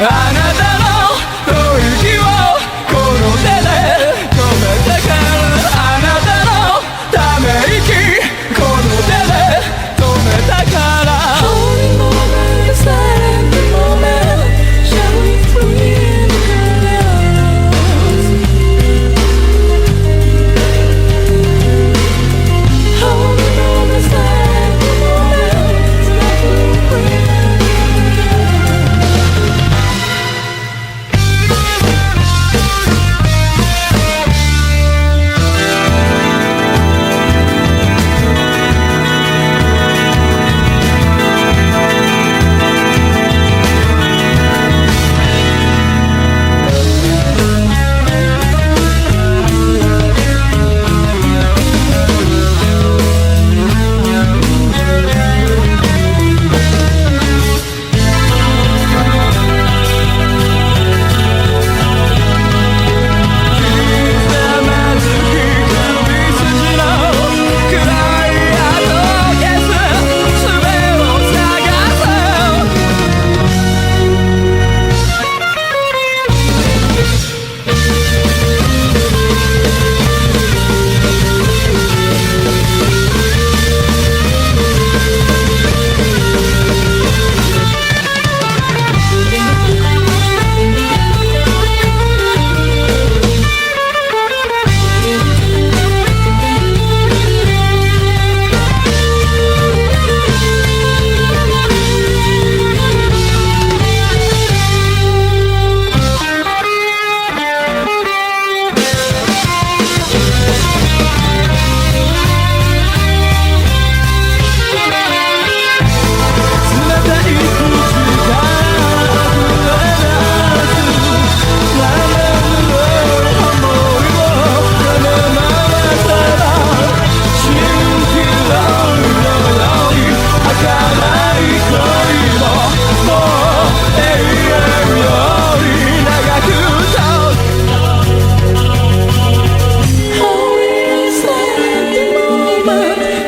あなたの吐息をこの手で止めたから、あなたのため息この手で止めたから。 Holy moment, silent moment, showing through in the colors. Holy moment, silent moment,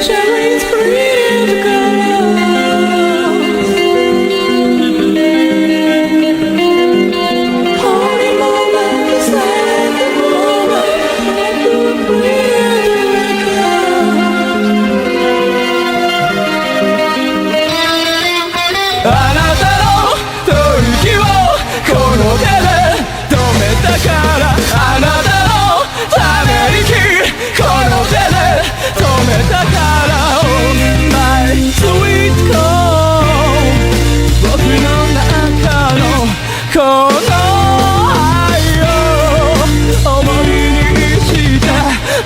showing through in the colors.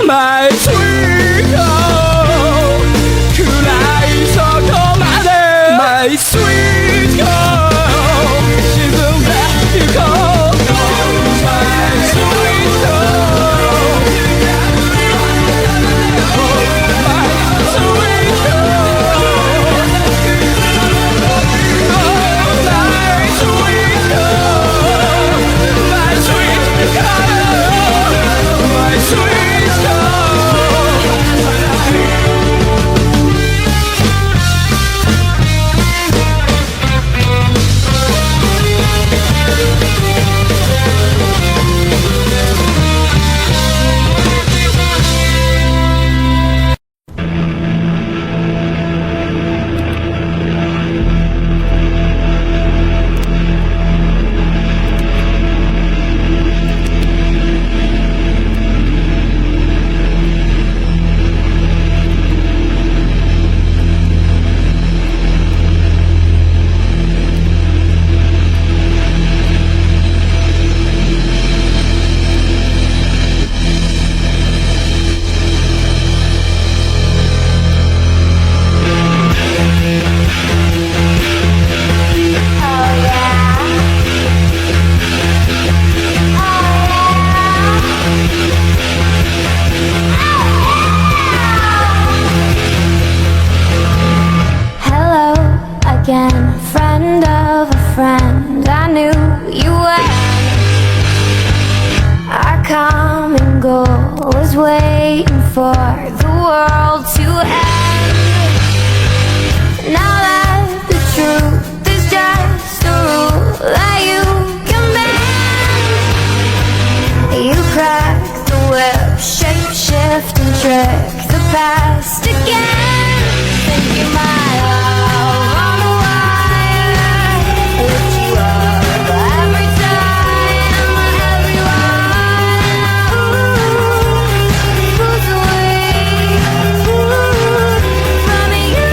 My sweet girl 暗いそこまで My sweet girl 沈んでゆこう My sweet girl My sweet girl My sweet girl My sweet girl My sweet girl. Friend of a friend, I knew you were. Our common goal was waiting for the world to end. Now that the truth is just a rule that you trick the past again. Think you might love on a wire, lift you up every time, everyone pulls away from you.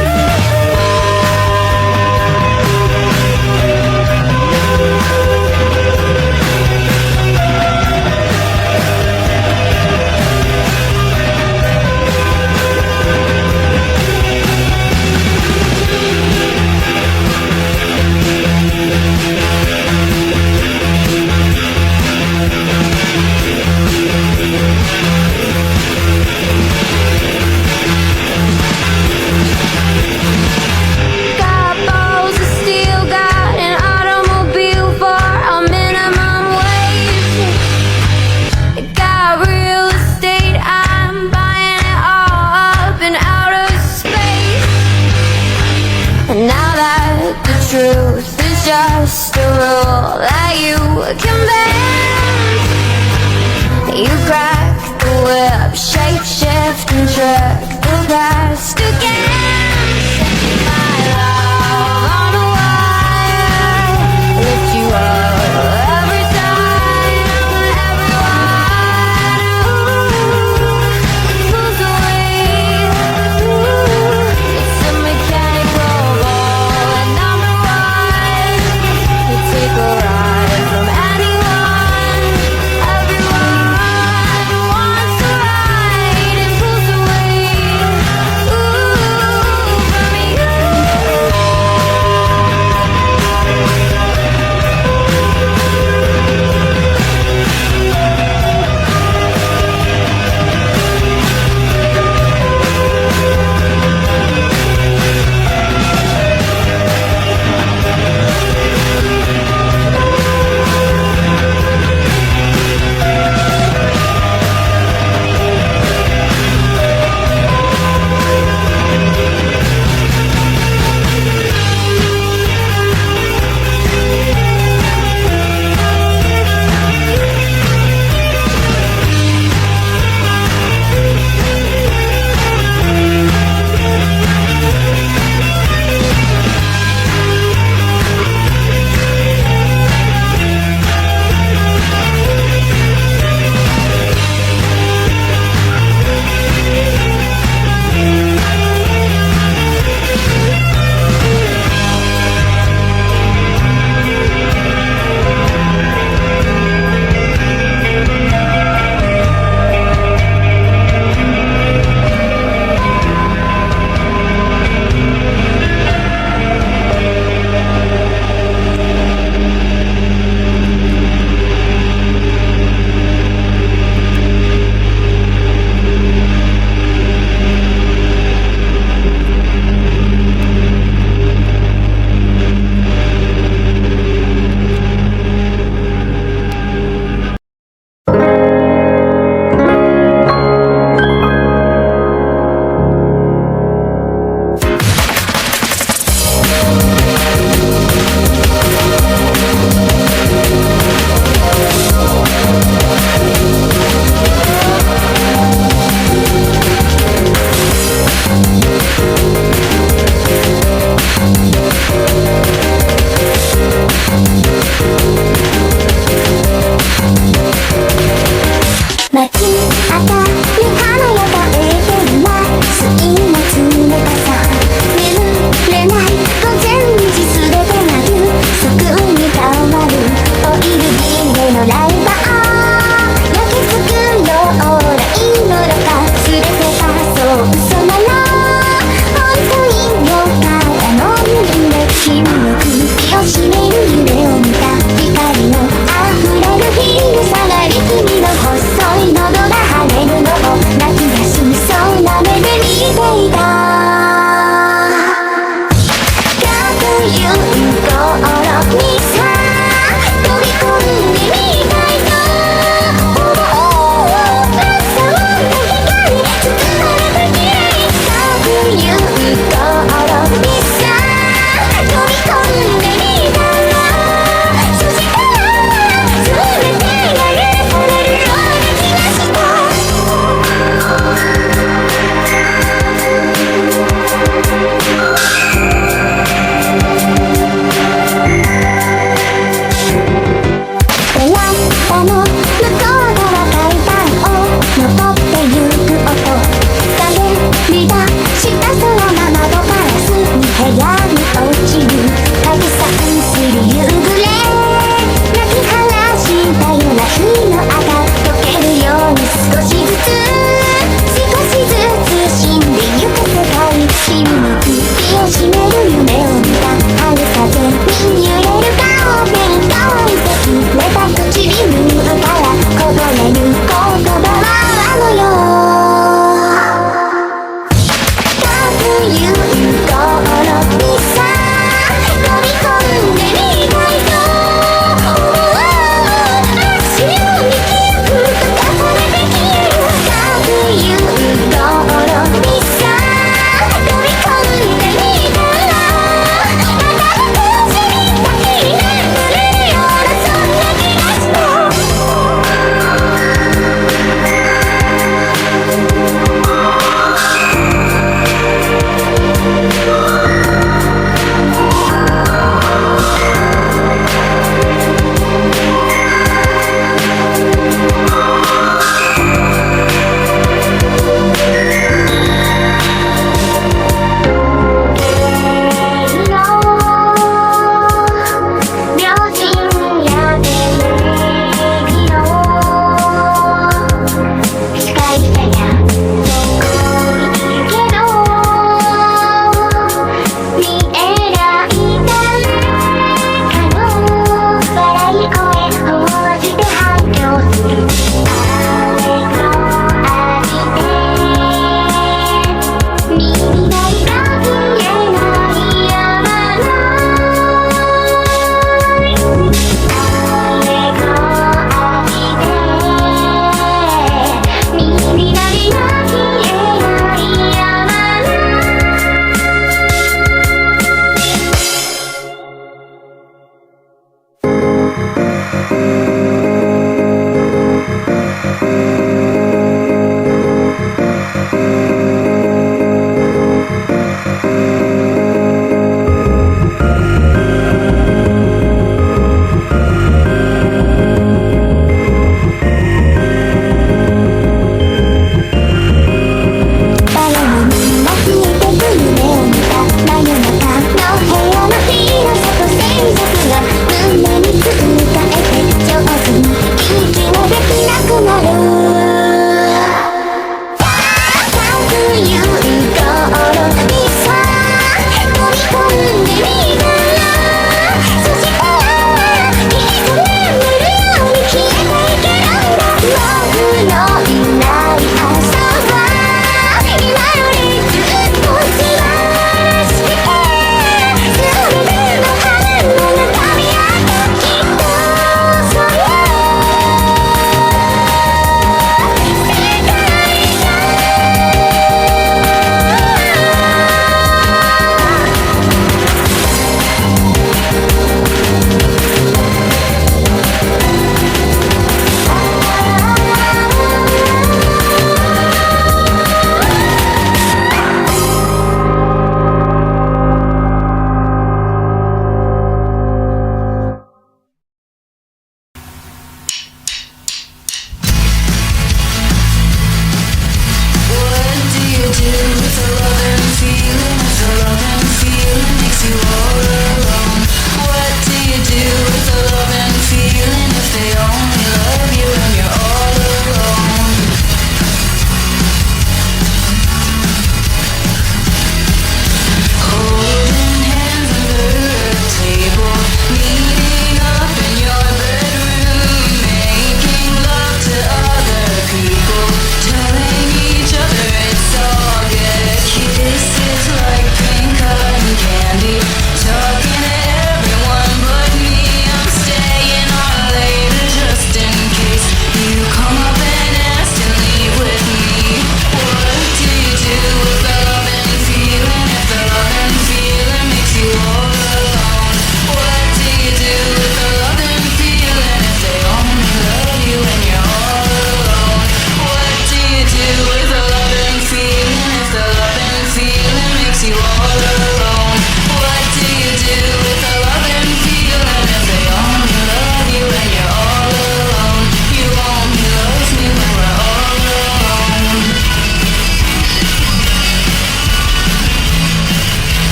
Got balls of steel, got an automobile for a minimum wage. Got real estate, I'm buying it all up and out of space. And now that the truth is just a rule that you can bend, you crack the whip, shape shift and trick the past again. My love on a wire, lift you up every time, everyone pulls away. It's a mechanical ball at number one. You take a ride from anyone. Everyone wants a ride and pulls away. Ooh.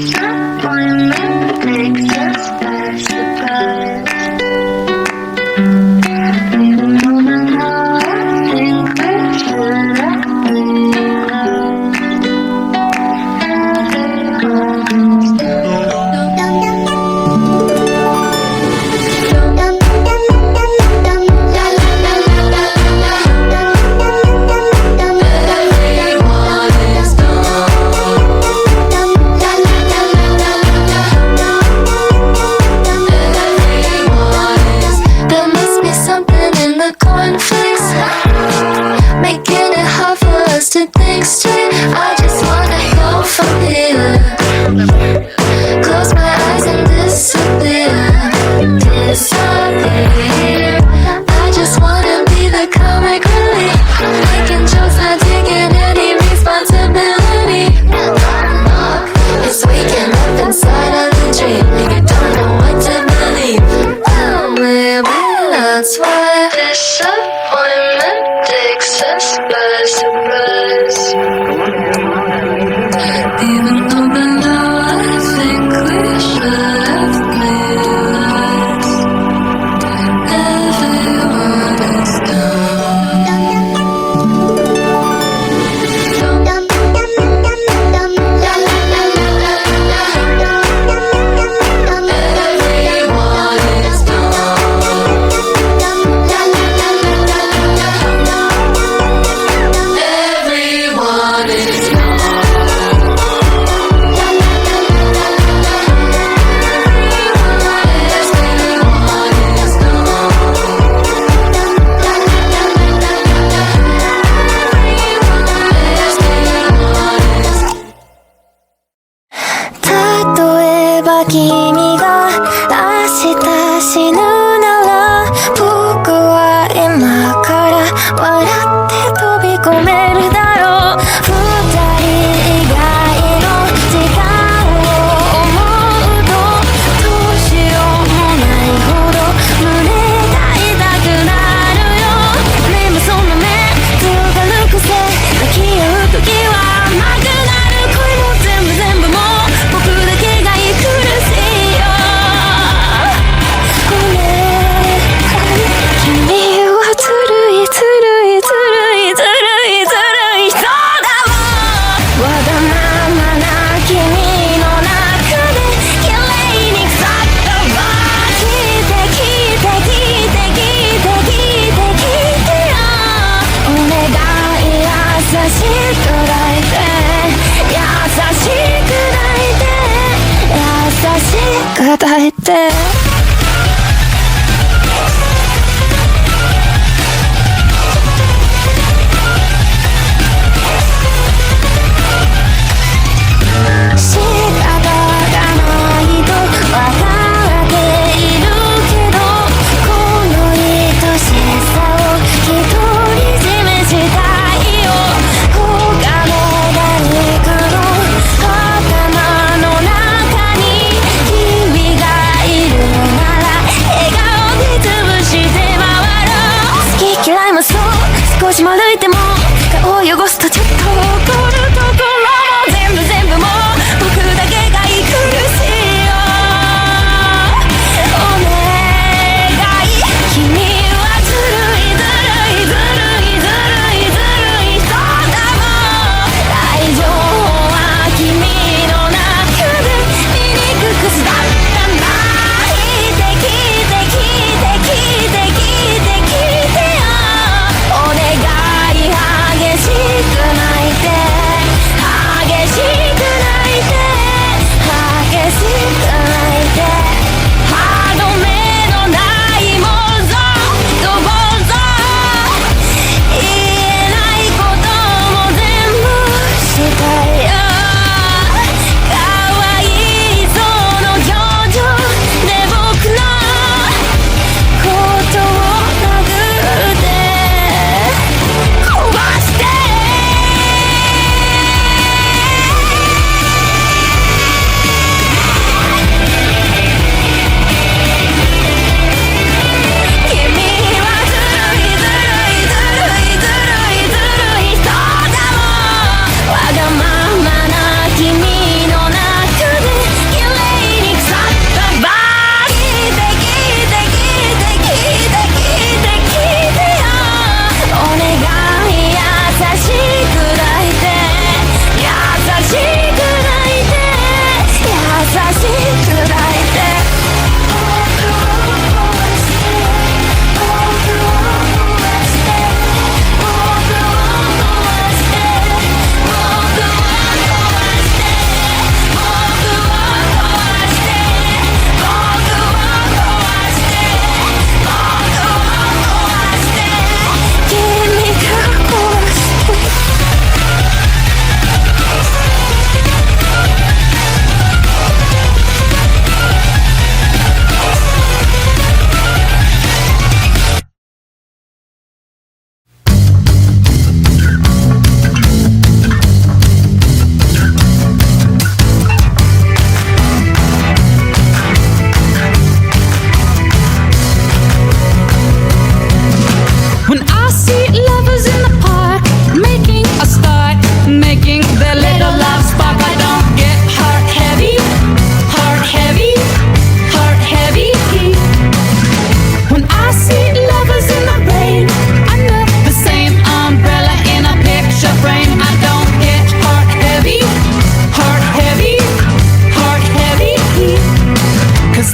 Disappointment takes us by surprise. Even though I know I think we should have realized everyone's There must be something in the cornflakes, making it hard for us to think straight. I just wanna go from here, close my eyes and disappear, disappear. I just wanna be the comic relief, making jokes, not taking any responsibility. It's waking up inside of the dream, you don't know what to believe. Oh, maybe that's why disappointment takes us by surprise. Even though by now I think we should have realized everyone is例えば君が明日死ぬなら僕は今から笑って飛び込めるだろう。二人以外の時間を思うとどうしようもないほど胸が痛くなるよ。でもその目強がる癖抱き合う時は甘くなる。恋も全部もう僕だけが苦しいよ。ごめん君はずるいずるいずるいずるいずるい人だもん。わがままな君の中で綺麗に腐ったわ。聞いて聞いて聞いて聞いて聞いて聞いてよ。お願い優しく抱いて優しく抱いて優しく抱いて。仕方がないと分かっているけどこの愛しさを独り占めしたいよ。他の誰かの頭の中に君がいるな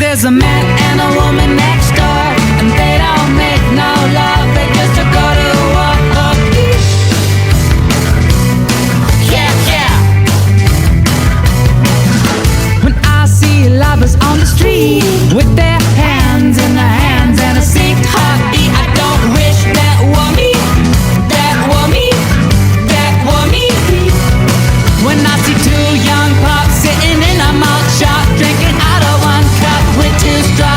There's a man and a woman next door, and they don't make no love, they just go to war. Yeah, yeah. When I see lovers on the street with their hands in their hands and a synced heartbeat, I don't wish that were me, that were me, that were me. When I see two young pups sitting in a malt shop, drinking out of one cup with two straws.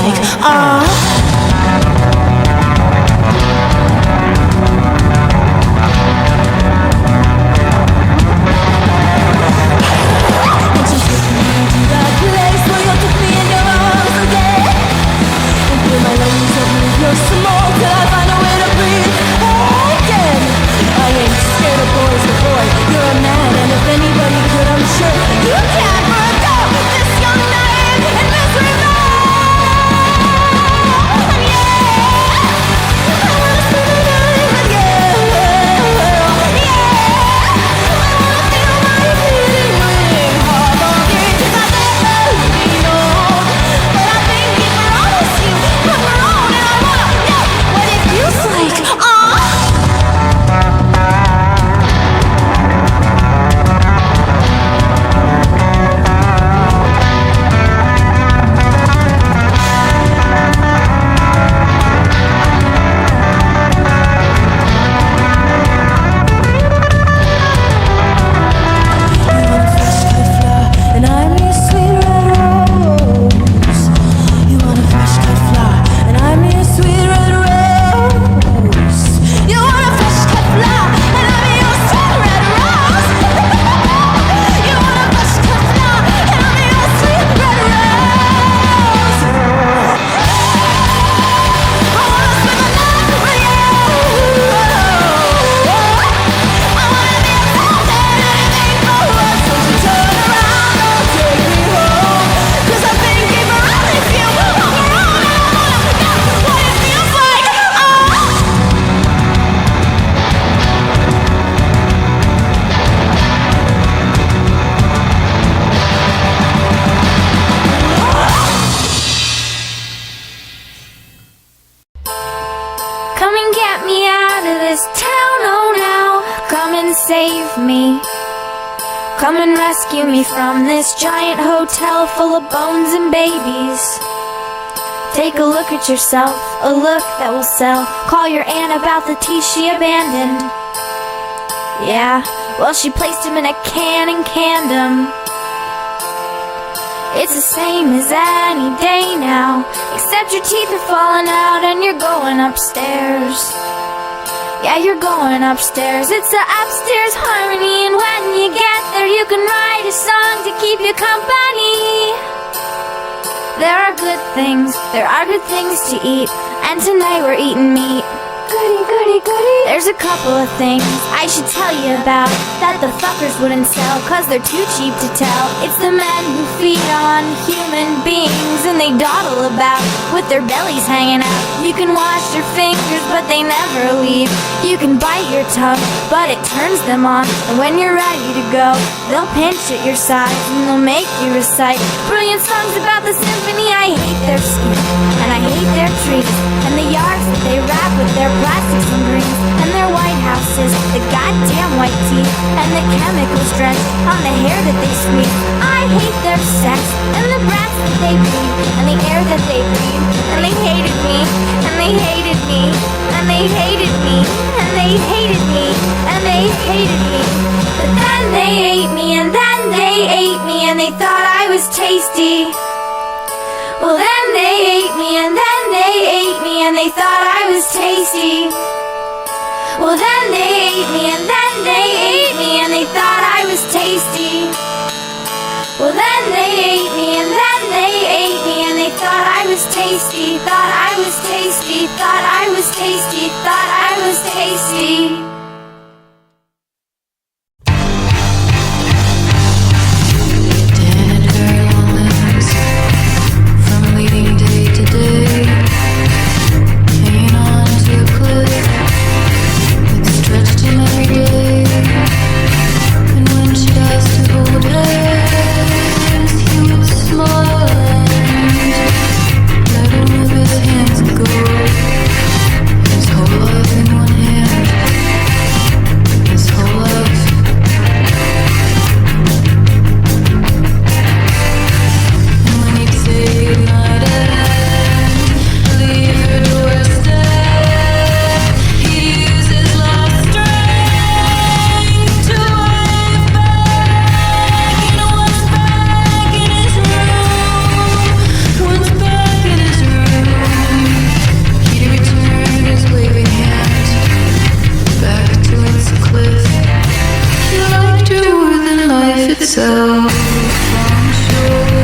like, Come and get me out of this town, oh now. Come and save me. Come and rescue me from this giant hotel full of bones and babies. Take a look at yourself, a look that will sell. Call your aunt about the tea she abandoned. Yeah, well she placed him in a can and canned him. It's the same as any day now, except your teeth are falling out and you're going upstairs. Yeah, you're going upstairs. It's the upstairs harmony, and when you get there you can write a song to keep you company. There are good things to eat, and tonight we're eating meat. Goody, goody, goody. There's a couple of things I should tell you about that the fuckers wouldn't sell, cause they're too cheap to tell. It's the men who feed on human beings and they dawdle about with their bellies hanging out. You can wash your fingers but they never leave. You can bite your tongue but it turns them on. And when you're ready to go, they'll pinch at your sides and they'll make you recite brilliant songs about the symphony. I hate their skin and I hate their trees and the yards that they wrap with their plastics and greens, and their White Houses, the goddamn white teeth, and the chemicals drenched on the hair that they squeeze. I hate their sex, and the brats that they breed, and the air that they breathe, and they hated me, and they hated me, and they hated me, and they hated me, and they hated me. But then they ate me, and then they ate me, and they thought I was tasty. Well then they ate me, and then they ate me, and they thought I was tasty. Well then they ate me, and then they ate me, and they thought I was tasty. Well then they ate me, and then they ate me, and they thought I was tasty. Thought I was tasty, thought I was tasty, thought I was tasty. itself from shore.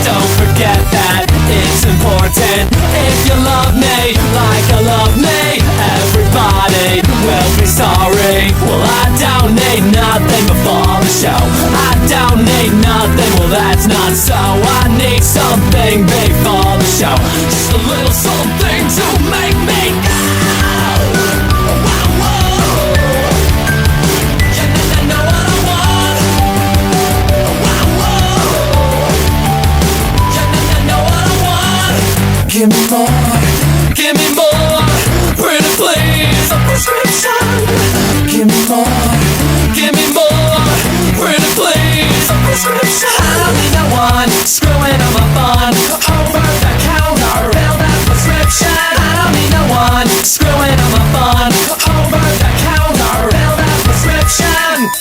Don't forget that it's important. If you love me like I love me, everybody will be sorry. Well, I don't need nothing before the show. I don't need nothing, well that's not so. I need something before the show. Just a little something to make me go. Give me more, pretty please, a prescription. Give me more, pretty please, a prescription. I don't need no one screwing on my fun. Over the counter, fill that prescription. I don't need no one screwing on my fun. Over the counter, fill that prescription.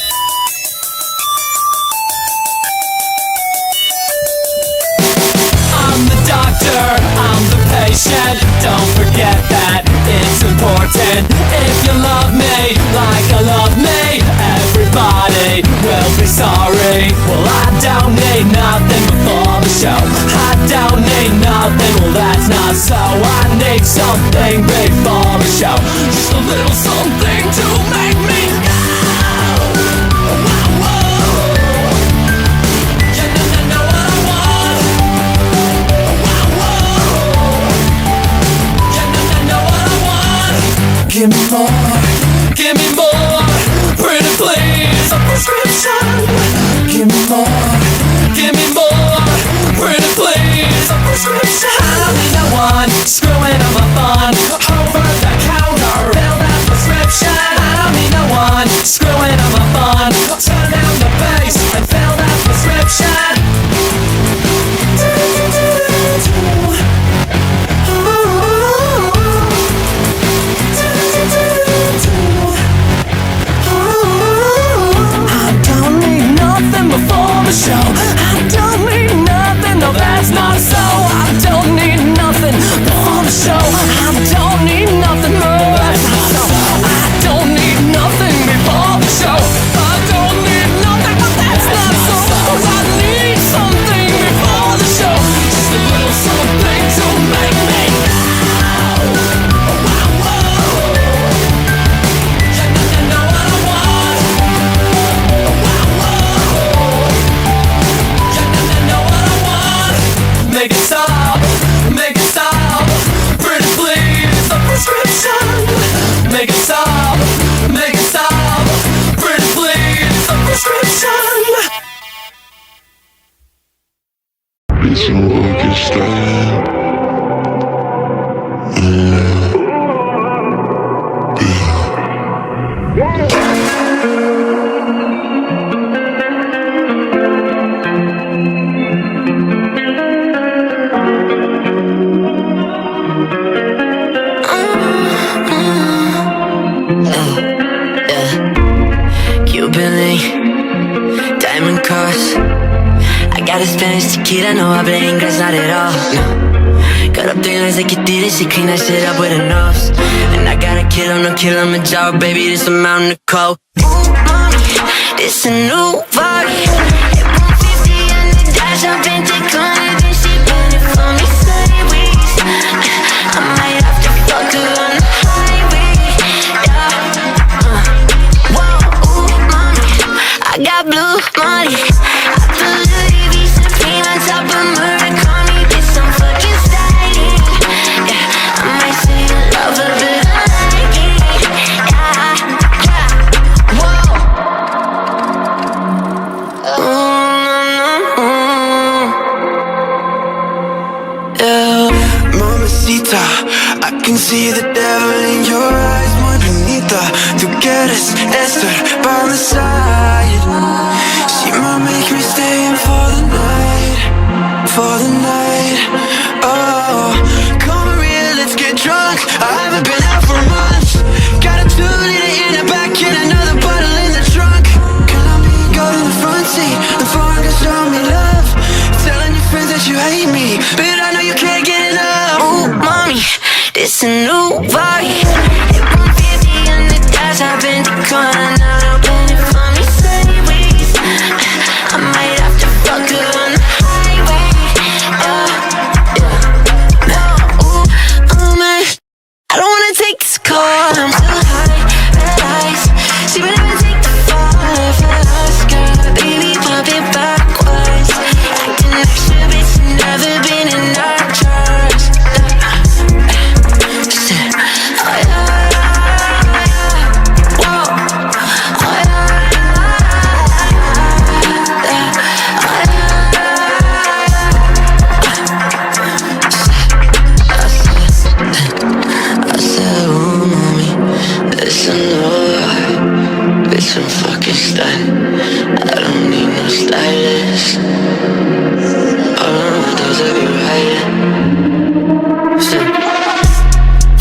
I'm the doctor, I'm the patient. Don't forget that it's important. If you love me like I love me, everybody will be sorry. Well, I don't need nothing before the show. I don't need nothing, well that's not so. I need something before the show. Just a little something to make me go. Give me more, pretty please, a prescription. Give me more, pretty please, a prescription. I don't need no one screwing on my fun. Over the counter, fill that prescription. I don't need no one screwing on my fun. Turn down the bass and fill that prescription. Before the show, I don't need nothing. No, that's not so. I don't need nothing before the show. I don't need nothing. No, that's not so. I don't need nothing before the show. I don't need nothing, but that's not so. 'Cause I need something before the show. Just a little something to make me go. Make it stop, pretty please, a prescription. Make it stop, pretty please, a prescription. It's an orchestra. lot of Spanish tequila, no habla English, not at all, no. Got up 3 lines like you did it, she clean that shit up with her nose. And I gotta kill him, no kill him, a jar, baby, this a mountain of coke. Ooh, mommy, this a new body. Hit 150 on the dash, I've been declining, then she bend it for me sideways. I might have to fuck her on the highway, yeah. Whoa, ooh, mommy, I got blue money. I put Louis V champagne on top of murder, call me bitch, I'm fucking styling, yeah. I might say I love her, but I like it, yeah, yeah. Whoa. Yeah. Mamacita, I can see the devil in your eyes, muy bonita. Tú quieres estar by my side. She might make me stay in for the night, for the night. Oh, come real, let's get drunk. I haven't been out for months. Got a 2-liter in the back and another bottle in the trunk. Can I be good in the front seat? The foreign can show me love. Telling your friends that you hate me, but I know you can't get enough. Ooh, mommy, this a new body. Hit 150 on the dash, I've been declining, now don't bend it for me sideways. I might have to fuck her on the highway, yeah, yeah. No, ooh, oh man, I don't wanna take this call, I'm too high, red eyes. She would never take the fall for us, girl. Baby, pump it backwards. Acting extra, bitch, you never been in our charge. Shit. Oh yeah, yeah, yeah. Whoa. Oh yeah, yeah, yeah. Oh yeah. I said, ooh, mommy, listen, Lord, bitch, I'm fucking stunned. I don't need no stylist. All of those I be riding. Shit.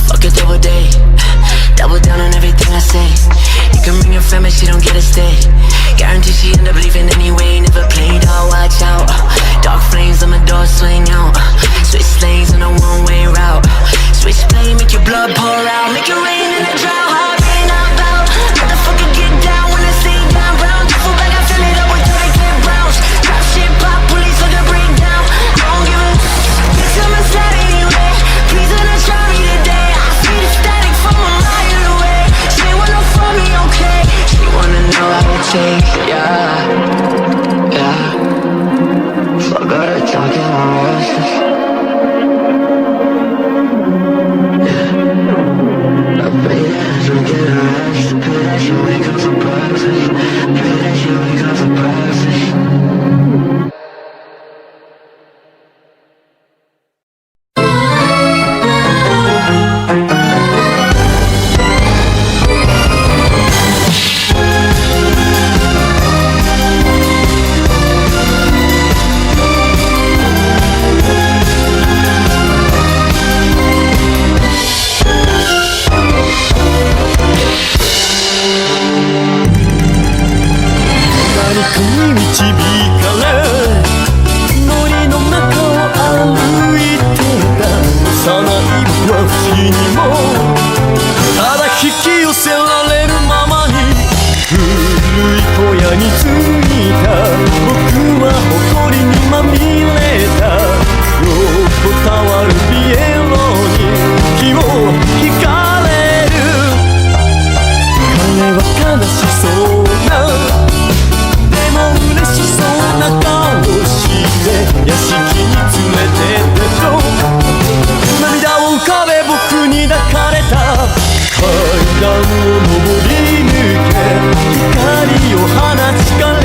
Fuck a double day. Double down on everything I say. You can bring your friend, but she don't get a stay. Guarantee she end up leaving anyway. Never played out, watch out. Dark flames on my door, swing out. Switch lanes on a one-way route. Switch plane, make your blood pour out. Make it rain in a drought. Hard rain out loud. Motherfucker get down when I say down round. Duffel bag, I fill it up with 30 kid rounds. Drop shit, pop, police for the breakdown. Don't give a bitch, I'm a slut anyway. Please don't try me today. I see the static from a mile away. She wanna fuck me, okay? She wanna know how it takes, yeah, yeah. Fuck her talking on voices. I pray that you get a rest. Pray that you wake up for breakfast. Pray that you wake up for breakfast.段を登り抜け光を放ちかれ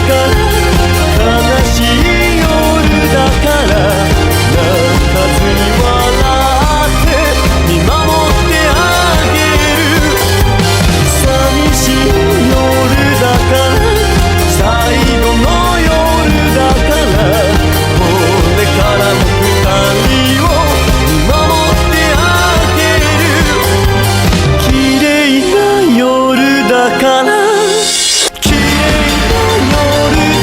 から悲しい夜だから泣かずに笑って見守ってあげる寂しい夜だから最後の夜だからこれからも二人を見守ってあげる綺麗な夜だから綺麗な夜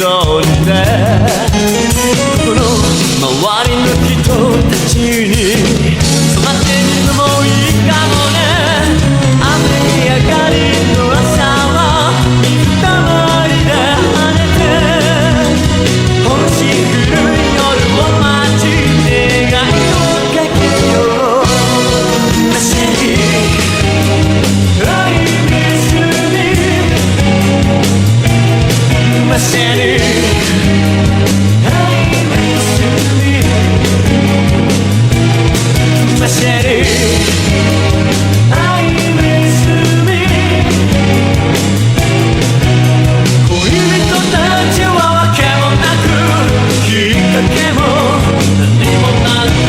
乗ってこの周りの人たちに染まってるのもいいかもね。雨上がりの朝は水たまりで跳ねて星降る夜を待ち願いをかけよう。I miss me Masani I miss me Masani I miss me 恋人たちはわけもなくきっかけも何もなく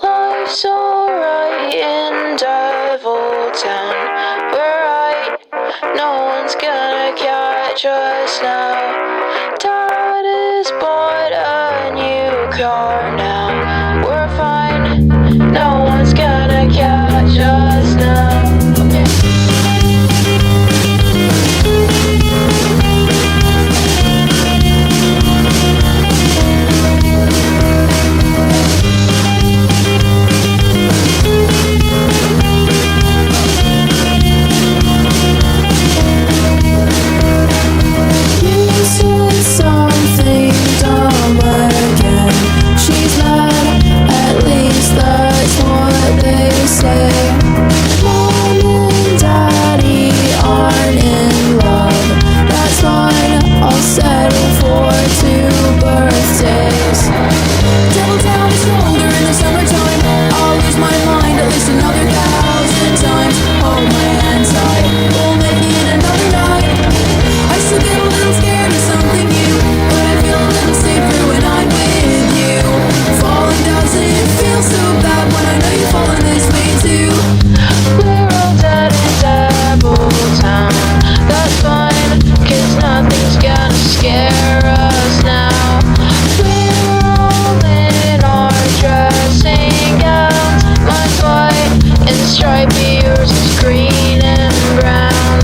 Life's alright in Devil Town. We're right, no one's gonna catch us now. Dad has bought a new car now. We're fine, no one's gonna catch us now. Something dumb again. She's stripey, yours is green and brown.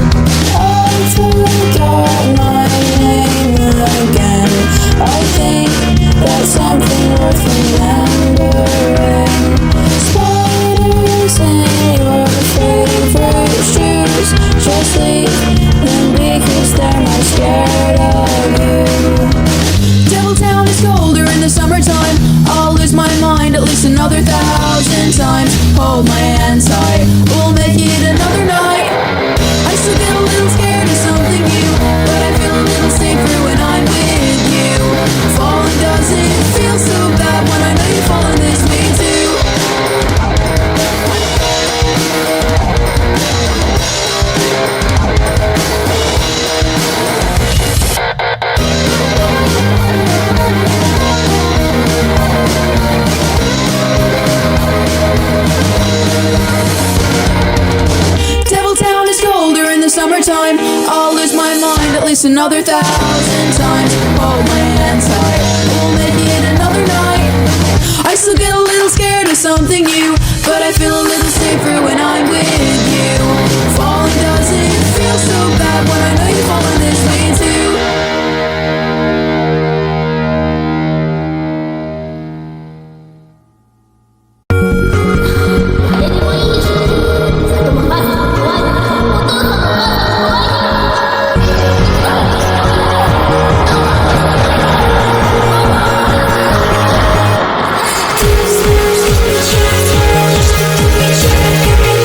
I forgot my name again. I think that's something worth remembering. Spiders in your favorite shoes. Just leave them because they're not scared of you. Devil Town is colder in the summertime. I'll lose my mind at least another 1,000 times. Hold my hand tight, we'll make it another night. I still get a little scared of something new, but I feel a little safer when I'm with you. Falling doesn't feel so bad when I know you're falling this way too. Devil Town is colder in the summertime. I'll lose my mind at least another 1,000 times. Hold my hand tight, we'll make it another night. I still get a little scared of something new, but I feel a little safer when I'm with you. Falling doesn't feel so bad when I know you're falling this way too. Just a picture,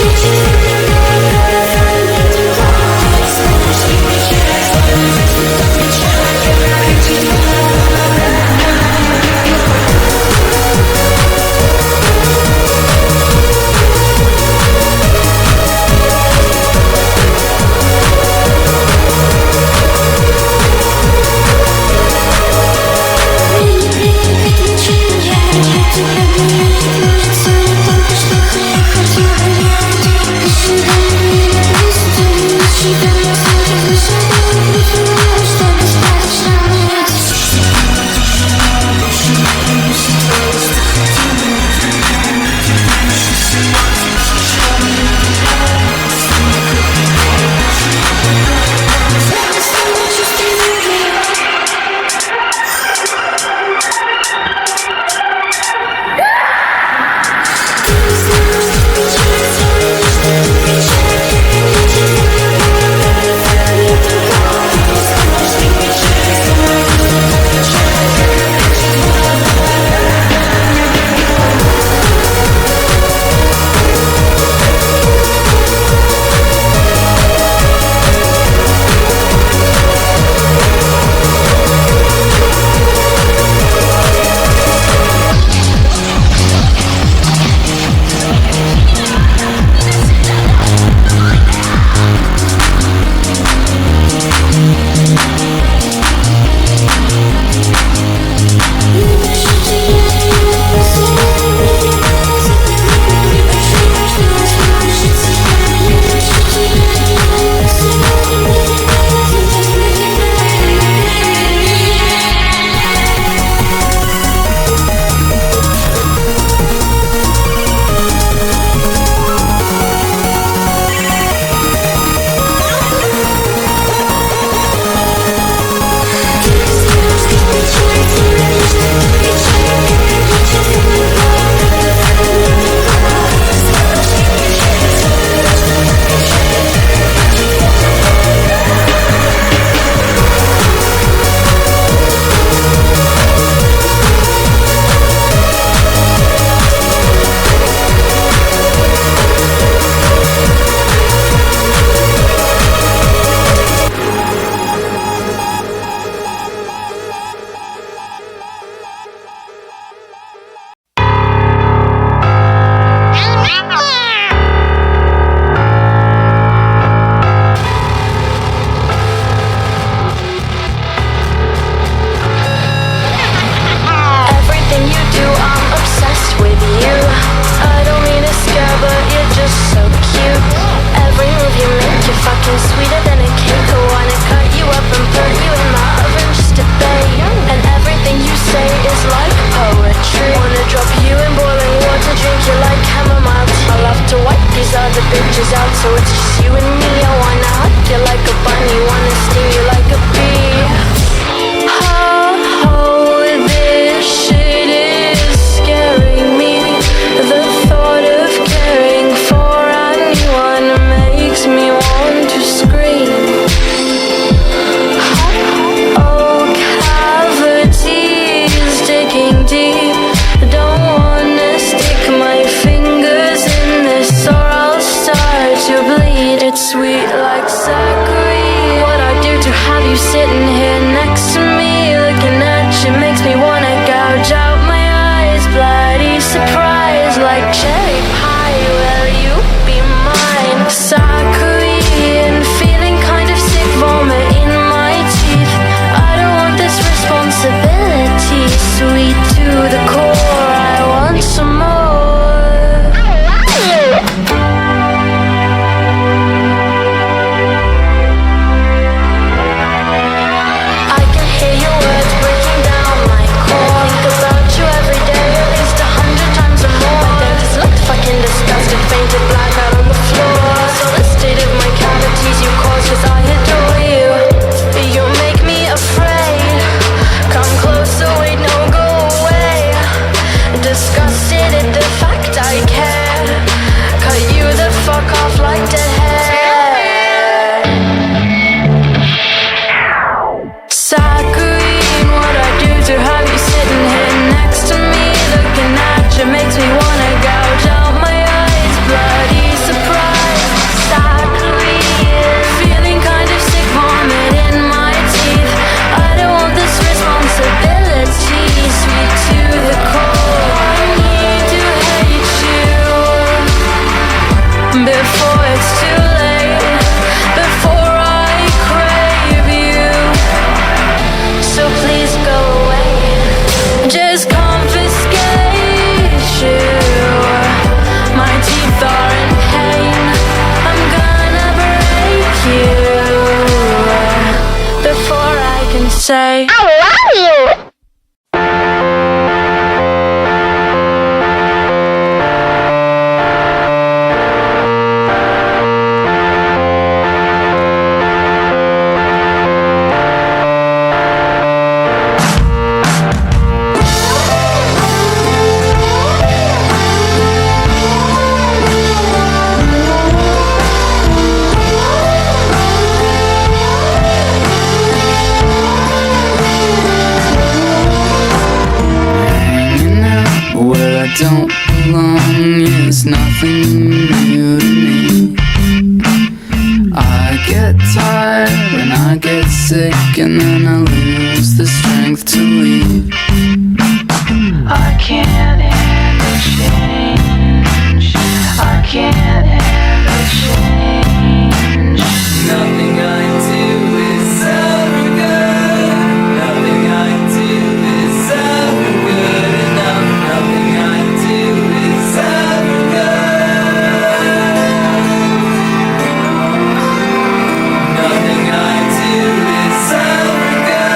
bitches out, so it's just you and me. I wanna hug you like a bunny, wanna sting you like a bee. Oh, this shit is scaring me. The thought of caring for anyone makes me want to scream. Oh, cavities digging deep. Don't wanna stick my fingers in this or I'll start to bleed. It's sweet like saccharin. What I do to have you sitting here next to me, looking at you makes me wanna gouge out my eyes. Bloody surprise like cherry pie. Will you be mine? Saccharin, feeling kind of sick, vomit in my teeth. I don't want this responsibility. Sweet to the core, I want some more. I can hear your words breaking down my core. Think about you every day, at least 100 times or more. My dentist looked fucking disgusted, fainted black out on the floor. So the state of my cavities you cause, 'cause I adore you. You make me afraid. Come closer, wait, no, go away. Disgusted at the fact I care. Cut you the fuck off like dead hair. Saccharin, what I do to have you sitting here next to me, looking at you makes me wanna gouge out my eyes. Bloody surprise. Saccharin, feeling kind of sick, vomit in my teeth. I don't want this responsibility. Sweet to the core, I need to hate you before it's too late, before I crave you. So please go away. Just confiscate you. My teeth are in pain. I'm gonna break you before I can say I love you. Hanging out where I don't belong is nothing new to me. I get tired and I get sick, and then I lose the strength to leave. I can't handle change. I can't handle change. Nothing I do is ever good. Nothing I do is ever good enough. Nothing I do is ever good. Nothing I do is ever good.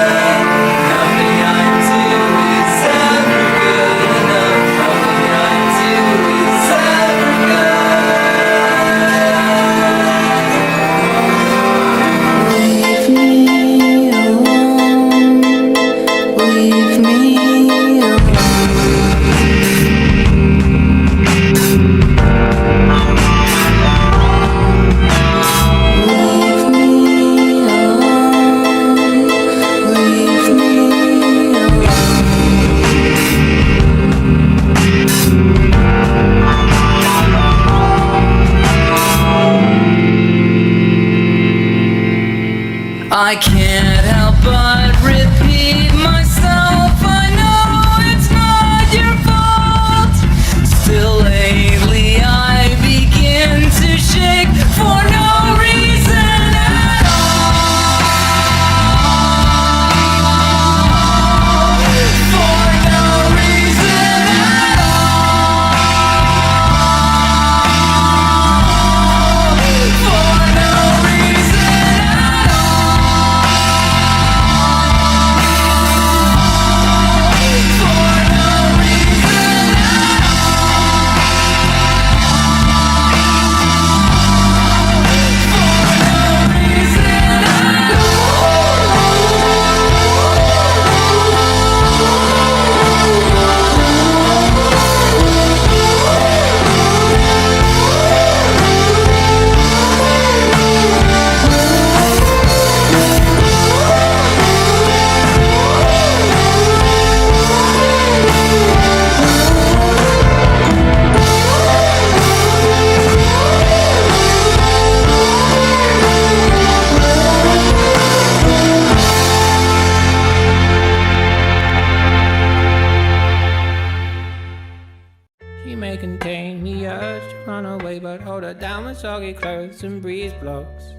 away, but hold her down with soggy clothes and breeze blocks.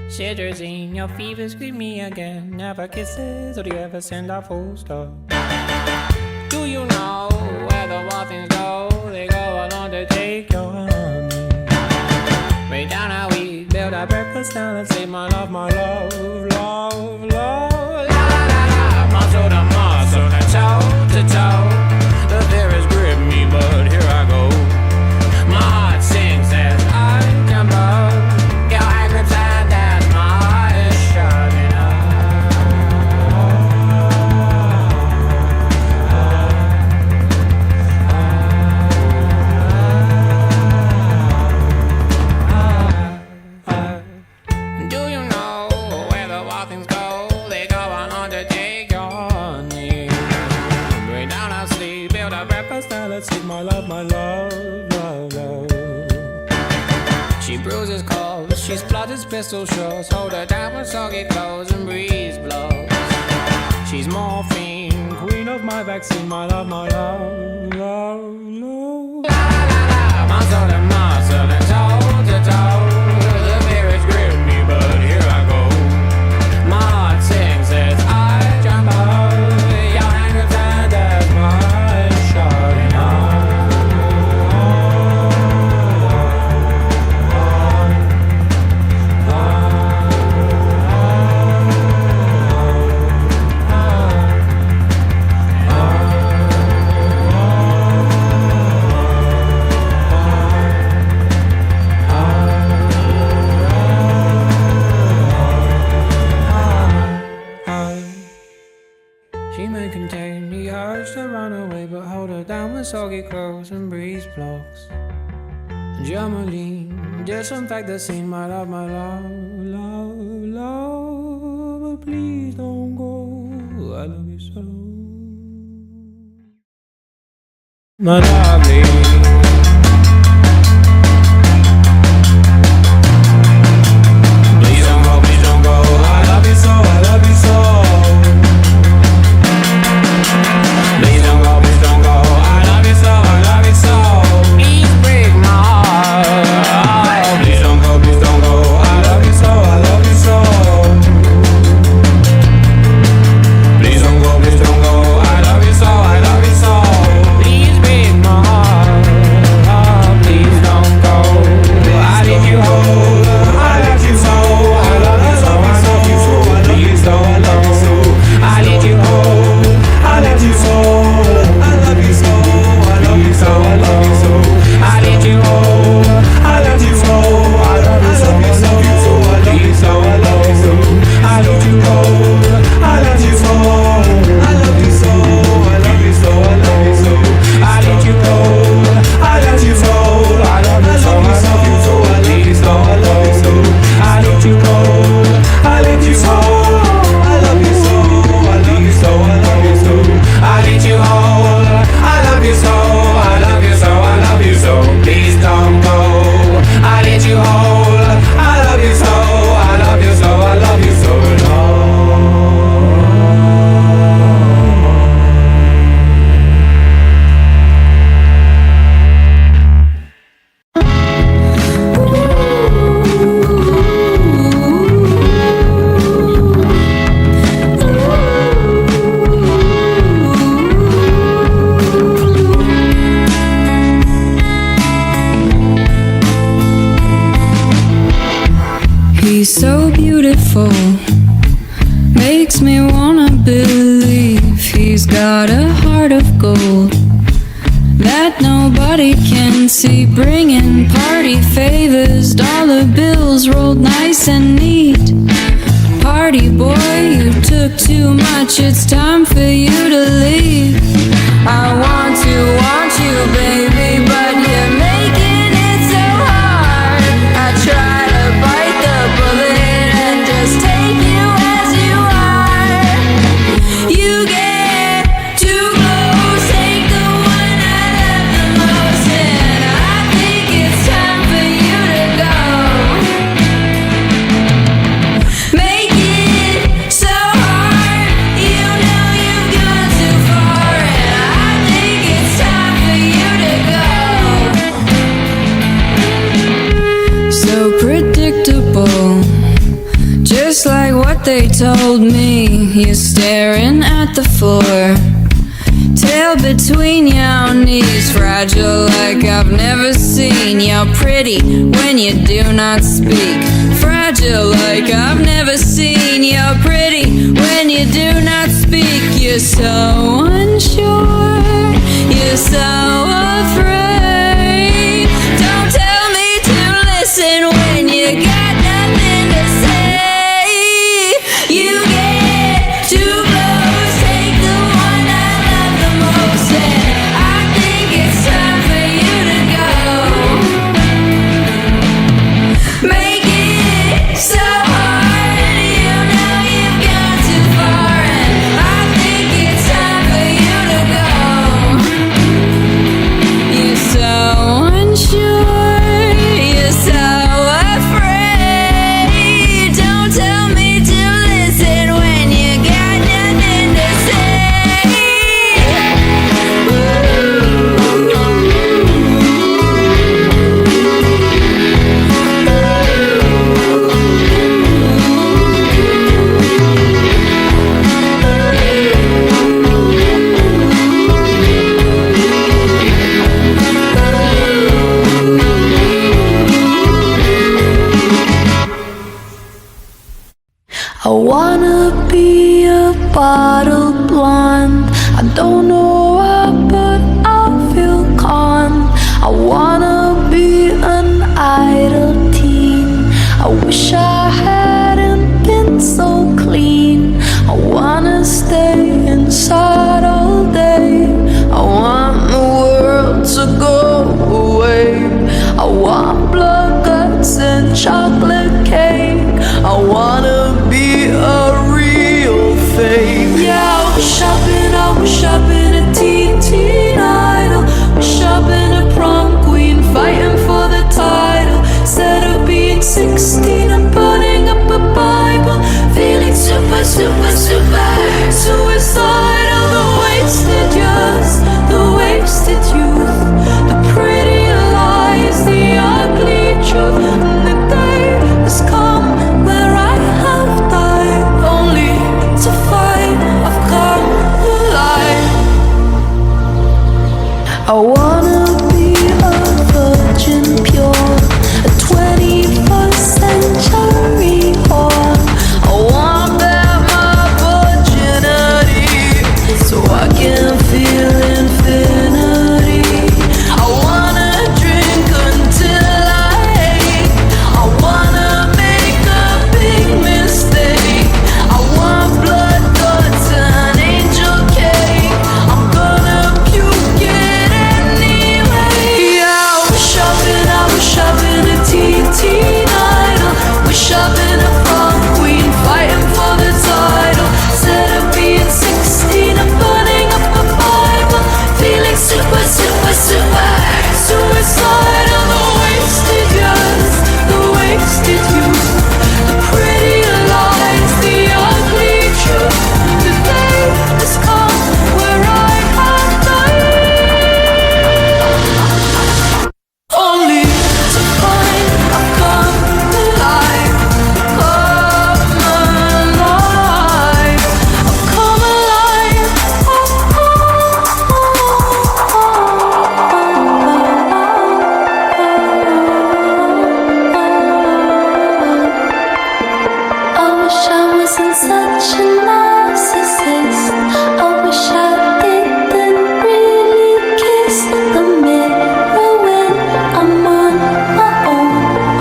Cetirizine, your fever's scream me again. Never kisses, or do you ever send a full stop? Do you know where the wild things go? They go along to take your honey. Way down how we build our breakfast down and say my love, love, love. La la la la, muscle to muscle and toe to toe. The fear grip me, but here I go. My heart sings as I tempo. Your angry time as my heart is shutting up. Do you know where the wild things go? They go on to take your honey. Bring down our sleep, build a breakfast now. Let's eat my love, love, love. She bruises calls, she splutters pistol shots. Hold her down with soggy clothes and breeze blows. She's morphine, queen of my vaccine. My love, love, love. La la la la, muscle to muscle and toe to toe. The fear is grip me, but here I go. My heart sings as I jump out. Your anger turned as my eyes shutting out. She may contain the urge to run away, but hold her down with soggy clothes and breeze blocks. Germaline, disinfect the scene, my love, love, love. But please don't go, I love you so. My lovely. He's so beautiful, makes me wanna believe he's got a heart of gold that nobody can see. Bringing party favors, dollar bills rolled nice and neat. Party boy, you took too much, it's time for you to leave. I want you, baby, but you're making it so hard. I try to bite the bullet and just take you as you are. You get too close, take the one I love the most, and I think it's time for you to go. Make it so hard, you know you've gone too far, and I think it's time for you to they told me. You're staring at the floor, tail between your knees, fragile like I've never seen. You're pretty when you do not speak, fragile like I've never seen. You're pretty when you do not speak. You're so unsure, you're so afraid. Don't tell me to listen when you got nothing to say. You get too close, take the one I love the most, and I think it's time for you to go. Make it so hard, you know you've gone too far, and I think it's time for you to go. You're so unsure, you're so afraid. Don't tell me to listen when you got nothing to say. I wanna be a bottle blonde. I don't know why, but I feel calm. I wanna be an idle teen. I wish I hadn't been so clean. I wanna stay inside all day. I want the world to go away. I want blood guts and chocolate cake. I wanna be a real fake. Yeah, I wish I've been a teen idol. Wish I've been a prom queen fighting for the title. Instead of being 16 and putting up a Bible, feeling super suicidal. The wasted years, the wasted youth, the pretty lies, the ugly truth. And the day has come where I have died, only to find I've come alive. I wanna be a virgin pure, a 21st century whore. I want back my virginity so I can feel infinity. I wanna drink until I ache. I wanna make a big mistake. I want blood guts and angel cake. I'm gonna puke it anyway. Yeah, I wish I've been a teen idol. Wish I've been a prom queen fighting for the title. Instead of being 16 and burning up a Bible, feeling super suicidal. The wasted years, the wasted youth, the pretty lies, the ugly truth. The day has come where I have died, only to find I've come alive. Come alive, I've come alive. I wish I wasn't such a narcissist. I wish I didn't really kiss the mirror when I'm on my own.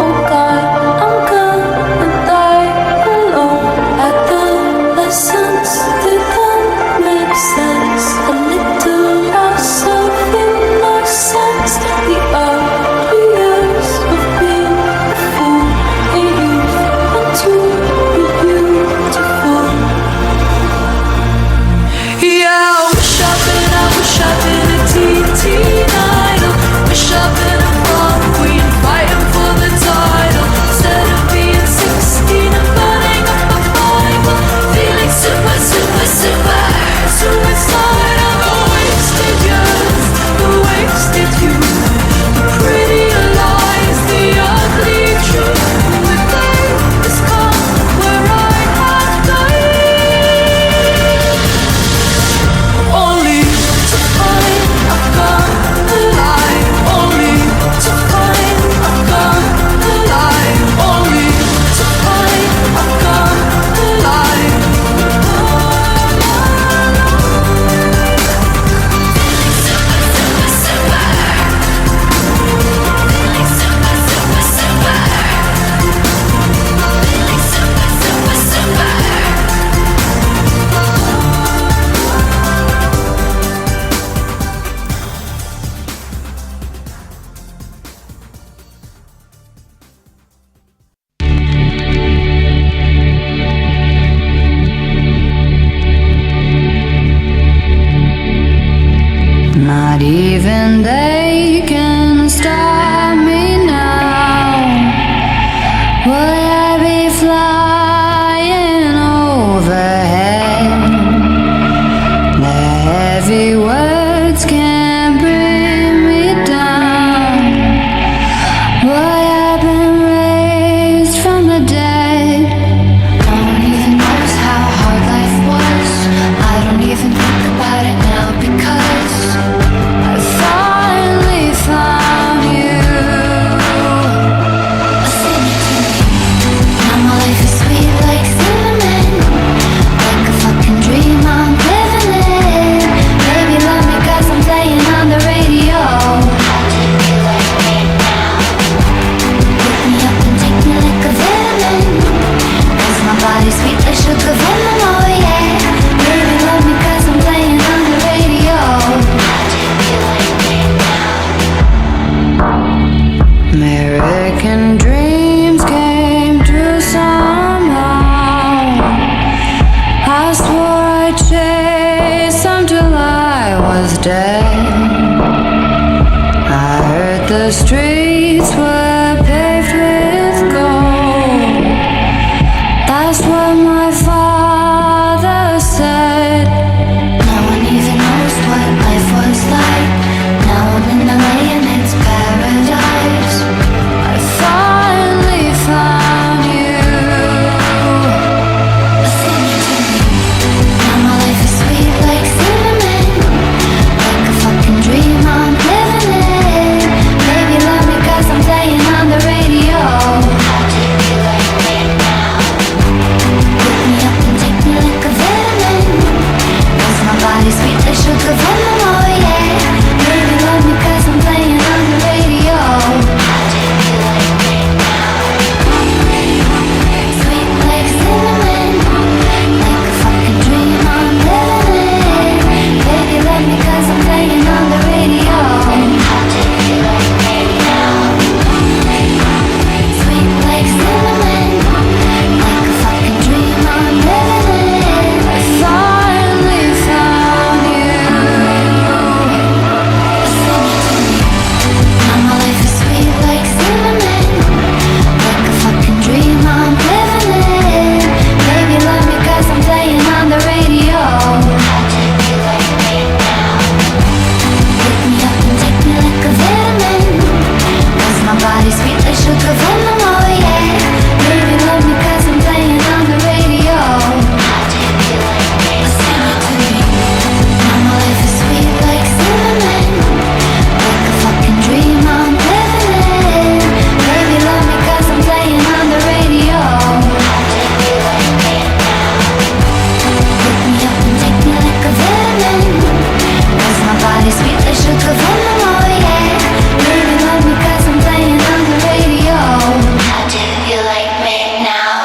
Oh God, I'm gonna die alone. Adolescence didn't make sense. A little loss of innocence. The ugly years of being a fool. A youth unto be beautiful. Not even they can stop me now. Would I be flying overhead? The heavy words can't bring me down. Would I been raised from the dead? No one even knows how hard life was. I don't even think about it now because I finally found you. Sing it to me. Now my life is sweet like cinnamon, like a fucking dream I'm living in. Baby, love me 'cause I'm playing on the radio. Pick me up and take me like a vitamin, 'cause my body's sweet like sugar venom, oh yeah. Baby, love me 'cause I'm playing on the radio. American dreams came true somehow. I swore I'd chase them till I was dead. I heard the streets were paved with gold. That's what my father said. No one even knows what life was like. Now I'm in LA and it's paradise. I finally found you. Sing it to me. Now my life is sweet like cinnamon, like a fucking dream I'm living in. Baby, love me 'cause I'm playing on the radio. Pick me up and take me like a vitamin, 'cause my body's sweet like sugar venom, oh yeah. Baby, love me 'cause I'm playing on the radio. Sweet like cinnamon, like a fucking dream I'm living in. Baby, love me 'cause I'm playing on the radio. Sweet like cinnamon, like a fucking dream I'm living in. I finally found you. Sing it to me. Now my life is sweet like cinnamon, like a fucking dream I'm living in. Baby, love me 'cause I'm playing on the radio. Pick me up and take me like a vitamin, 'cause my body's sweet like sugar venom, oh yeah. Baby, love me 'cause I'm playing on the radio. Sing it to me. Now my life is sweet like cinnamon, like a fucking dream I'm living in. Baby, love me 'cause I'm playing on the radio. Pick me up and take me like a vitamin, 'cause my body's sweet like sugar venom, oh yeah. Baby, love me 'cause I'm playing on the radio. How do you like me now?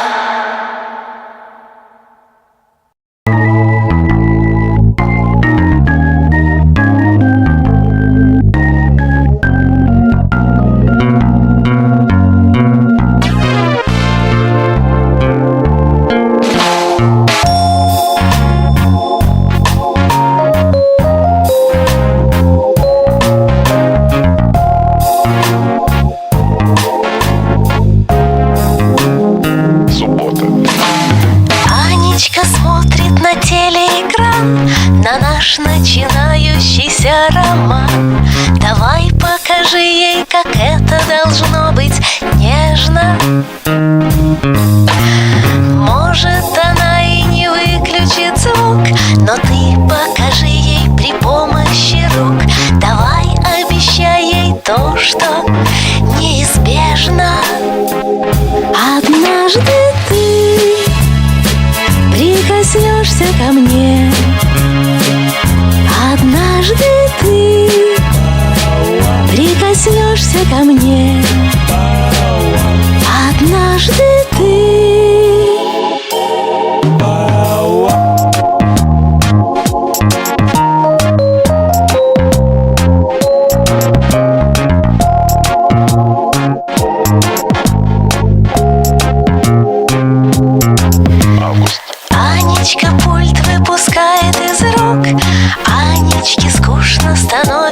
Суббота. Анечка смотрит на телеэкран, на наш начинающийся роман. Давай покажи ей, как это должно быть нежно. Может, она и не выключит звук, но ты покажи ей при помощи рук. Давай обещай ей то, что неизбежно. Однажды ты прикоснешься ко мне. Однажды ты прикоснешься ко мне. Однажды ты. Август. Анечка пульт выпускает из рук. Анечке скучно становится.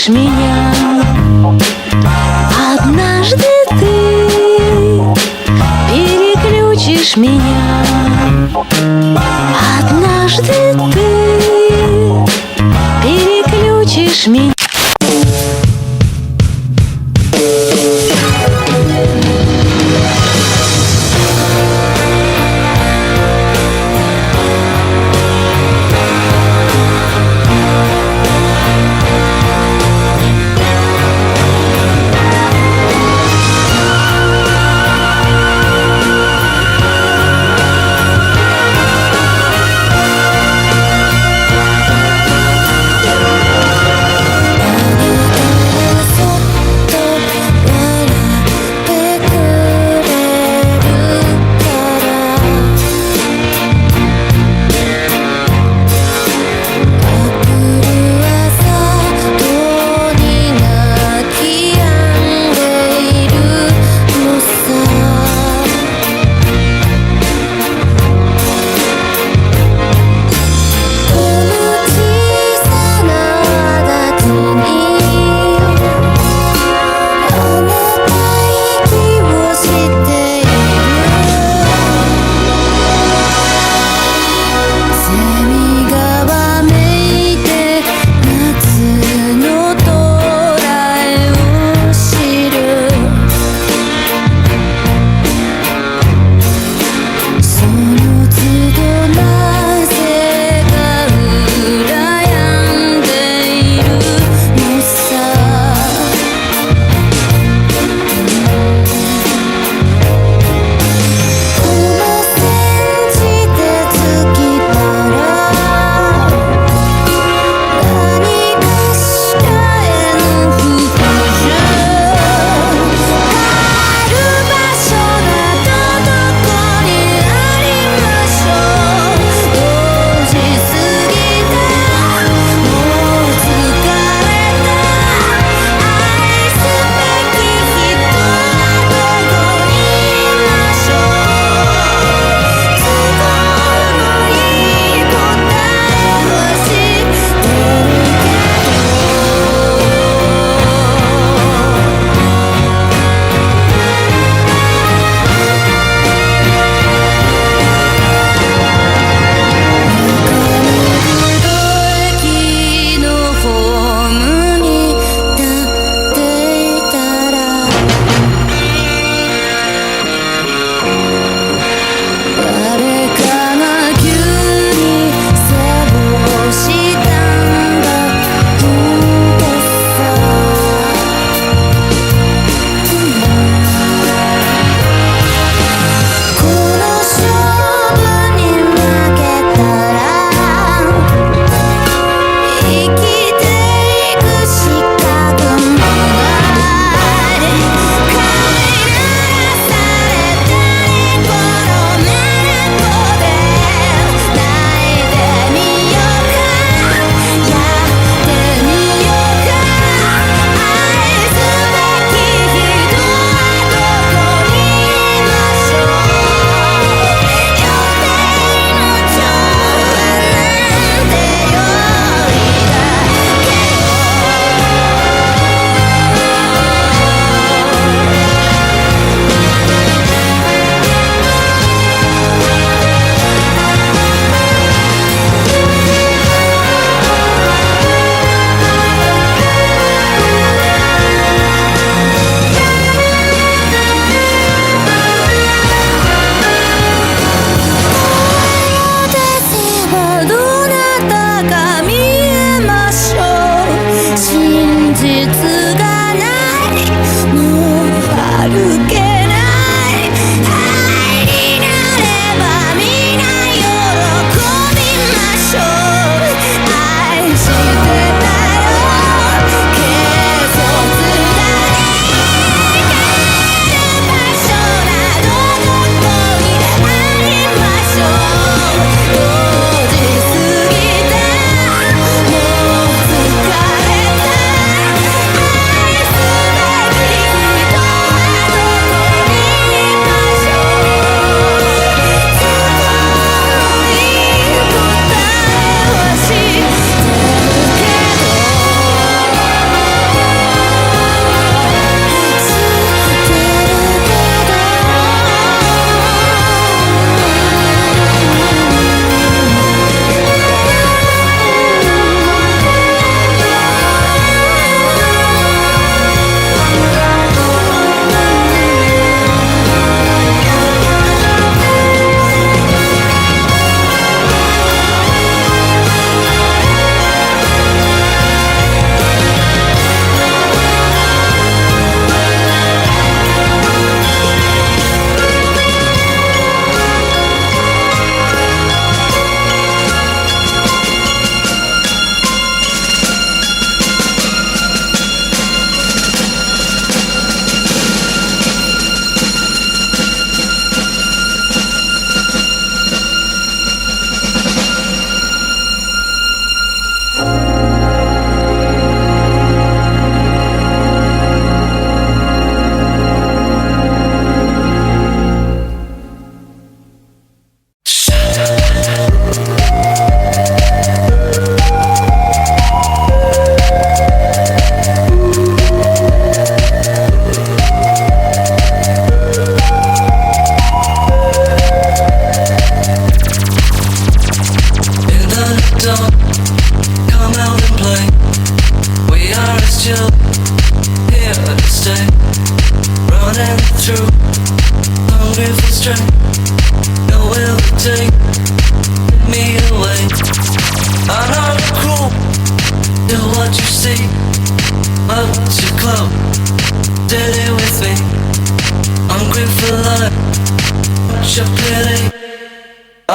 переключишь меня. Однажды ты переключишь меня. Однажды ты переключишь меня.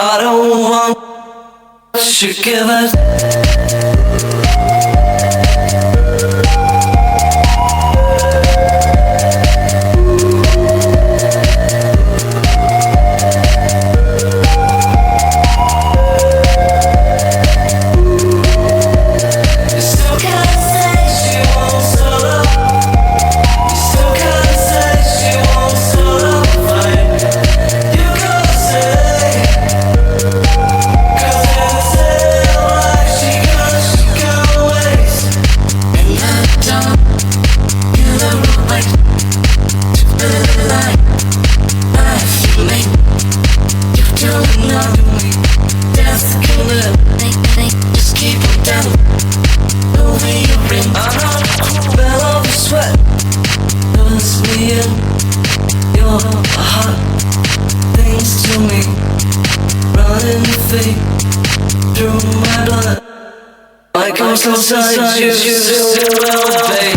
I don't want what you give us. Inside you, still elevate.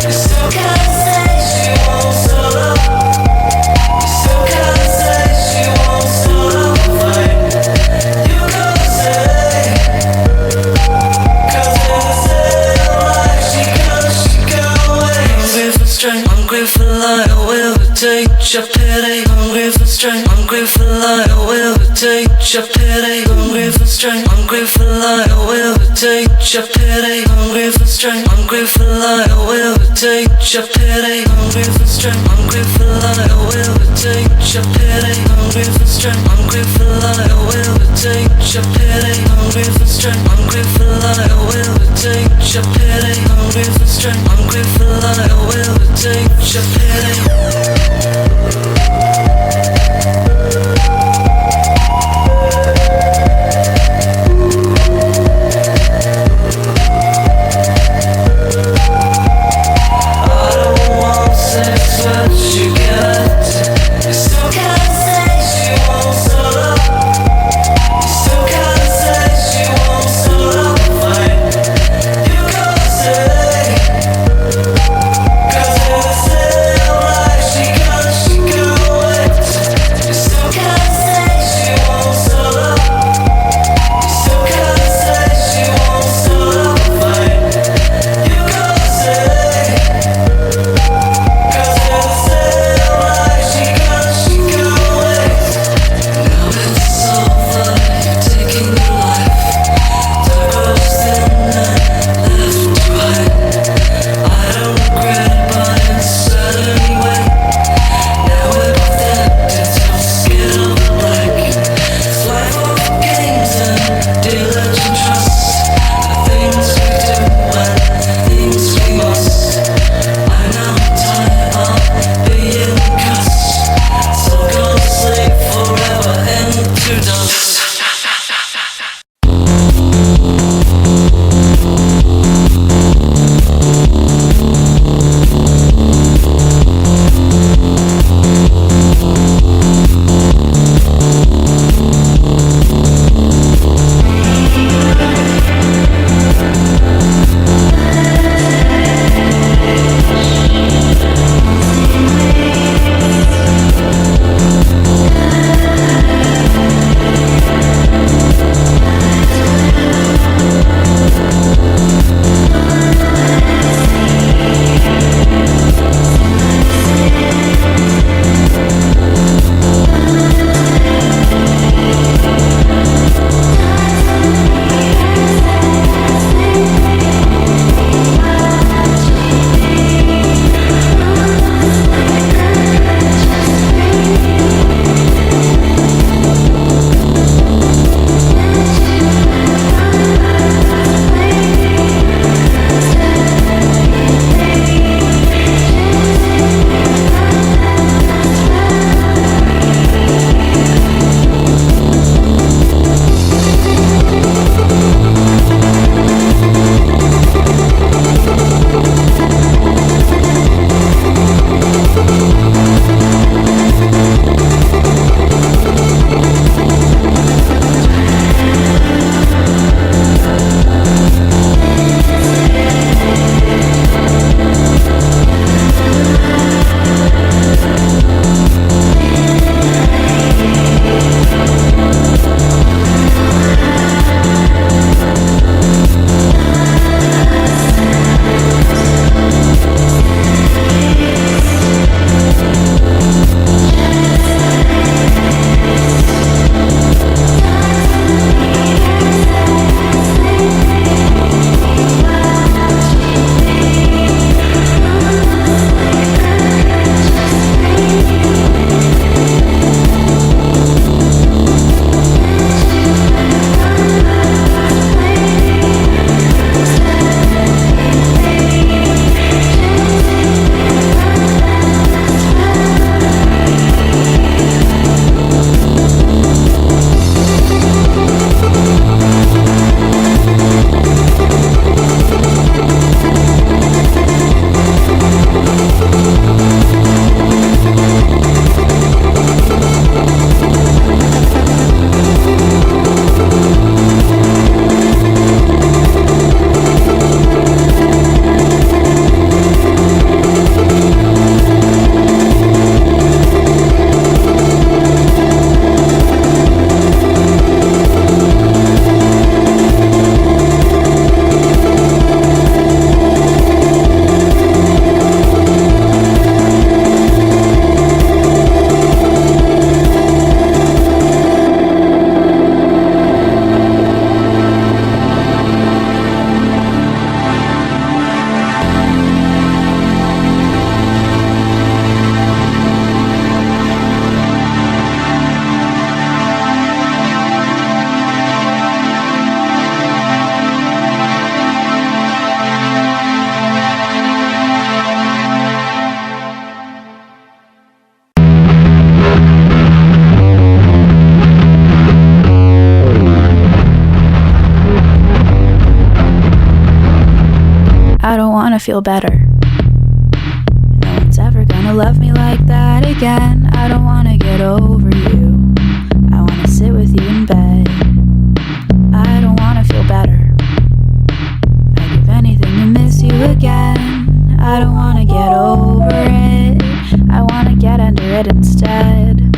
You still can't say she won't stop up. You still can't say she won't stop up fight. You gotta say, 'cause in the same life she can't wait. Hungry for strength, hungry for light, I will take your pity. Hungry for strength, hungry for light, I will take your pity. Hungry for strength, hungry for light, I will take your pity. Hungry for strength, hungry for light, I will take your pity. Hungry for strength, hungry for light, I will take your pity. Hungry for strength, hungry for light, I will take your pity. Hungry for strength, hungry for light, I will take your pity. Hungry for strength, hungry for light, I will take your pity. feel better. No one's ever gonna love me like that again. I don't wanna get over you. I wanna sit with you in bed. I don't wanna feel better. I'd give anything to miss you again. I don't wanna get over it. I wanna get under it instead.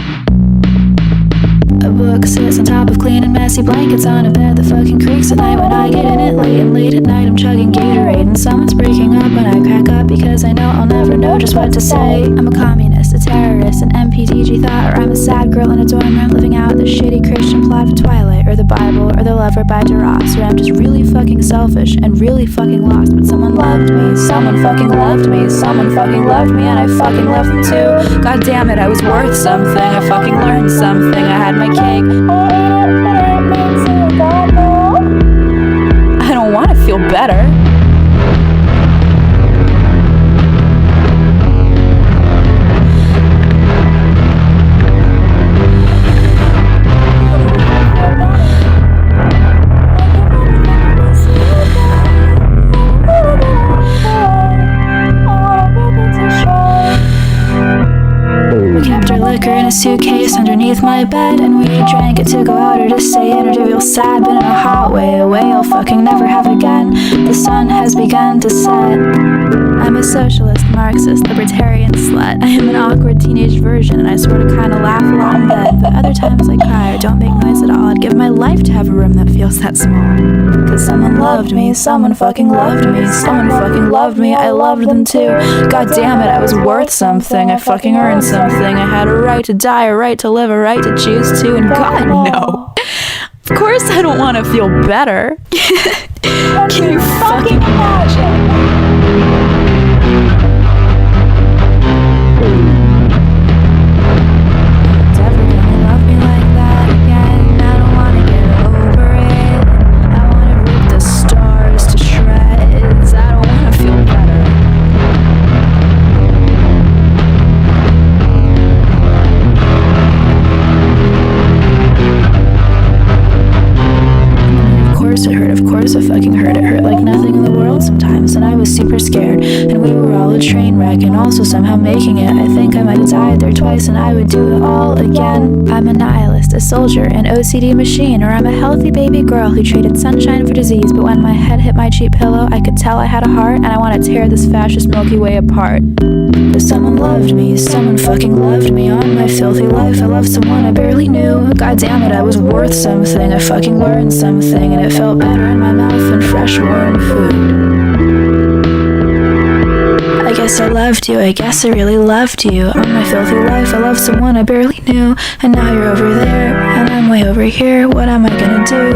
A book sits on top of clean and messy blankets on a bed that fucking creaks at night when I get in it late. And late at night I'm chugging Gatorade and someone's breaking up when I crack up because I know I'll never know just what to say. I'm a communist, a terrorist, an MPDG thought, or I'm a sad girl in a dorm room living out the shitty Christian plot of Twilight or the Bible or The Lover by Duras, or I'm just really fucking selfish and really fucking lost, but someone loved me, someone fucking loved me, someone fucking loved me, and I fucking loved them too. God damn it, I was worth something, I fucking learned something, I had my cake. I don't want to feel better. In a suitcase underneath my bed, and we drank it to go out or to stay in or to feel sad, but in a hot way, a way I'll fucking never have again. The sun has begun to set. I'm a socialist, Marxist, libertarian slut. I am an awkward teenage version, and I sort of kind of laugh a lot in bed, but other times I cry or don't make noise at all. I'd give my life to have a room that feels that small. Cause someone loved me, someone fucking loved me, someone fucking loved me, I loved them too. God damn it, I was worth something, I fucking earned something, I had a right to die, a right to live, a right to choose to, and God, no. Of course I don't want to feel better. Can you fucking imagine? I fucking hurt. It hurt like nothing in the world sometimes, and I was super scared, and we were all a train wreck, and also somehow making it. I think I might have died there twice, and I would do it all again. I'm a nihilist, a soldier, an OCD machine, or I'm a healthy baby girl who traded sunshine for disease, but when my head hit my cheap pillow, I could tell I had a heart, and I want to tear this fascist Milky Way apart. But someone loved me, someone fucking loved me on my filthy life. I loved someone I barely knew. God damn it, I was worth something, I fucking learned something, and it felt better in my mouth than fresh warm food. I guess I loved you, I guess I really loved you. On my filthy life, I loved someone I barely knew. And now you're over there, and I'm way over here. What am I gonna do?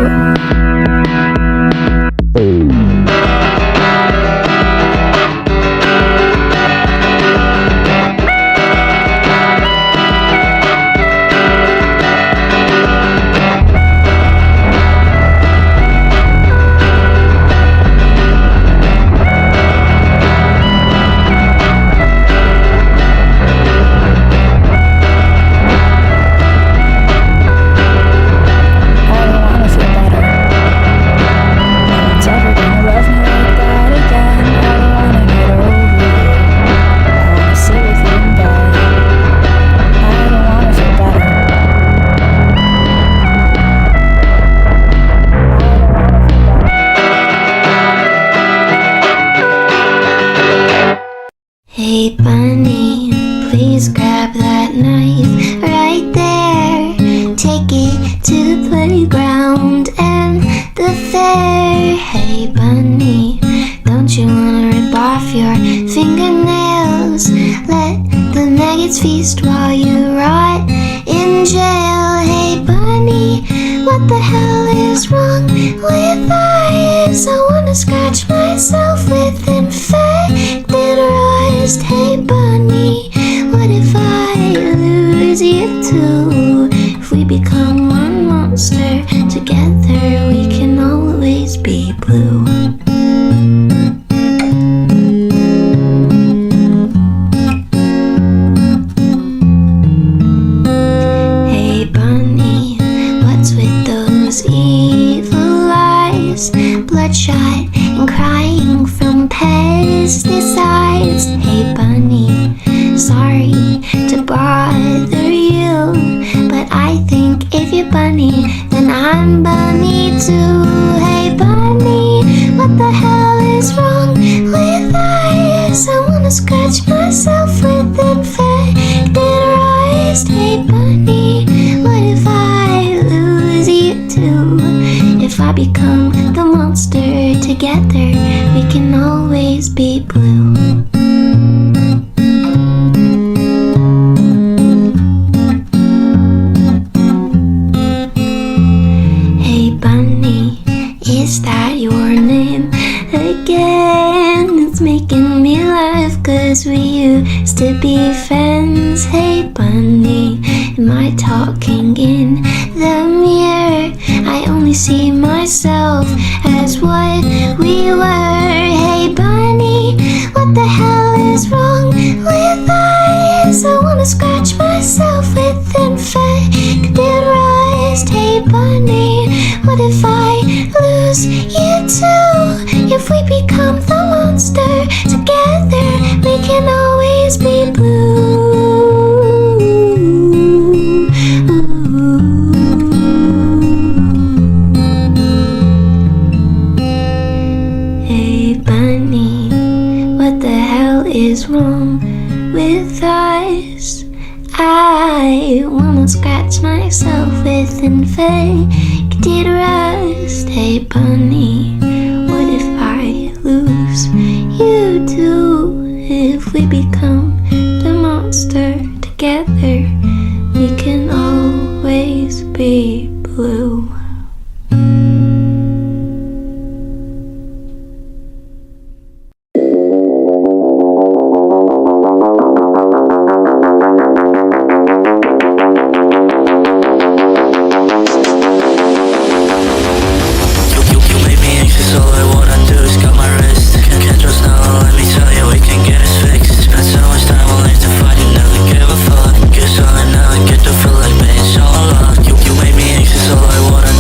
Hey bunny, please grab that knife right there. Take it to the playground and the fair. Hey bunny, don't you wanna rip off your fingernails? Let the maggots feast while you rot in jail. Hey bunny, what the hell is wrong with eyes? I wanna scratch myself with infected eyes. Hey bunny, what if I lose you too? If we become one monster, together we can always be blue. Hey bunny, what's with those evil eyes? Bloodshot and crying from has decides, hey bunny, sorry to bother you, but I think if you're bunny, then I'm bunny too. Hey bunny, what the hell is wrong with eyes? I wanna scratch myself with infected eyes. Hey bunny, what if I lose you too? If I become the monster together, we can always be blue. Hey bunny, is that your name again? It's making me laugh, 'cause we used to be friends. Hey bunny, am I talking in the mirror? I only see myself as what we were. Hey bunny, what the hell is wrong with eyes? I wanna scratch myself with infected eyes. Hey bunny, what if I lose you too? If we become the monster together, we can always be blue. Hey bunny, what the hell is wrong with us? I wanna scratch myself with infected rust. Hey bunny, what if I lose you too? If we become the monster together, we can always be blue. All I wanna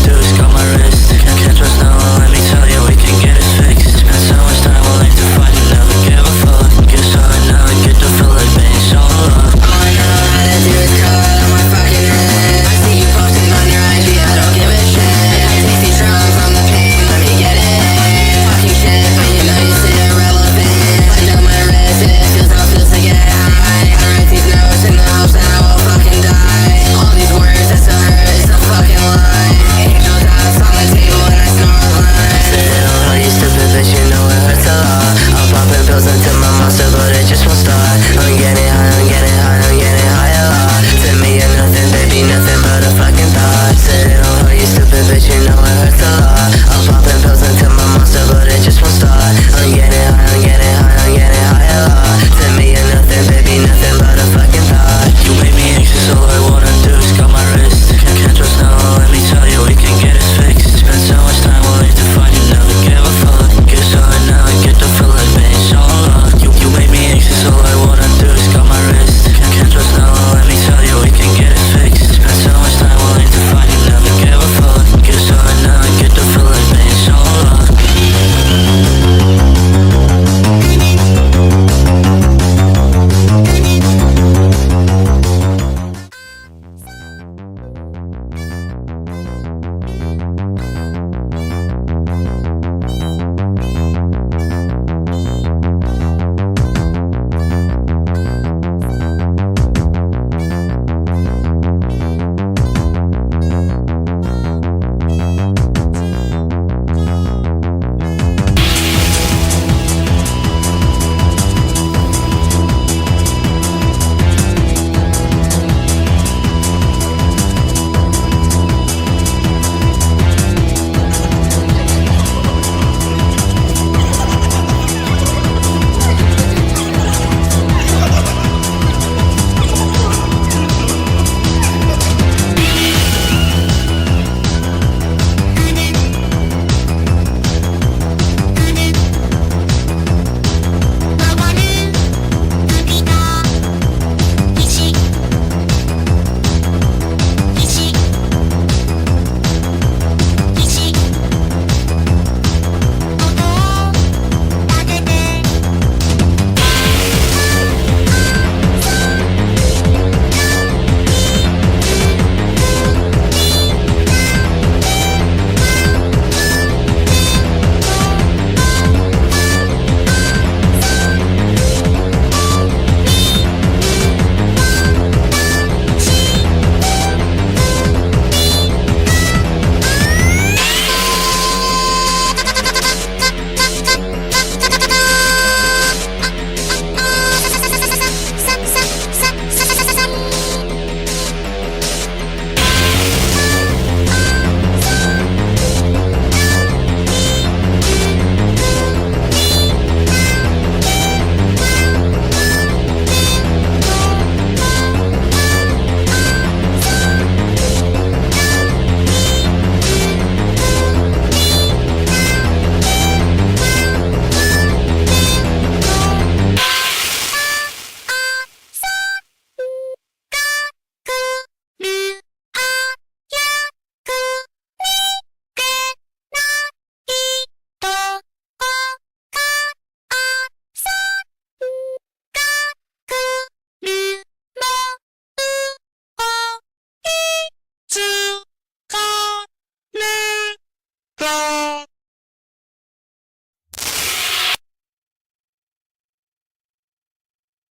go.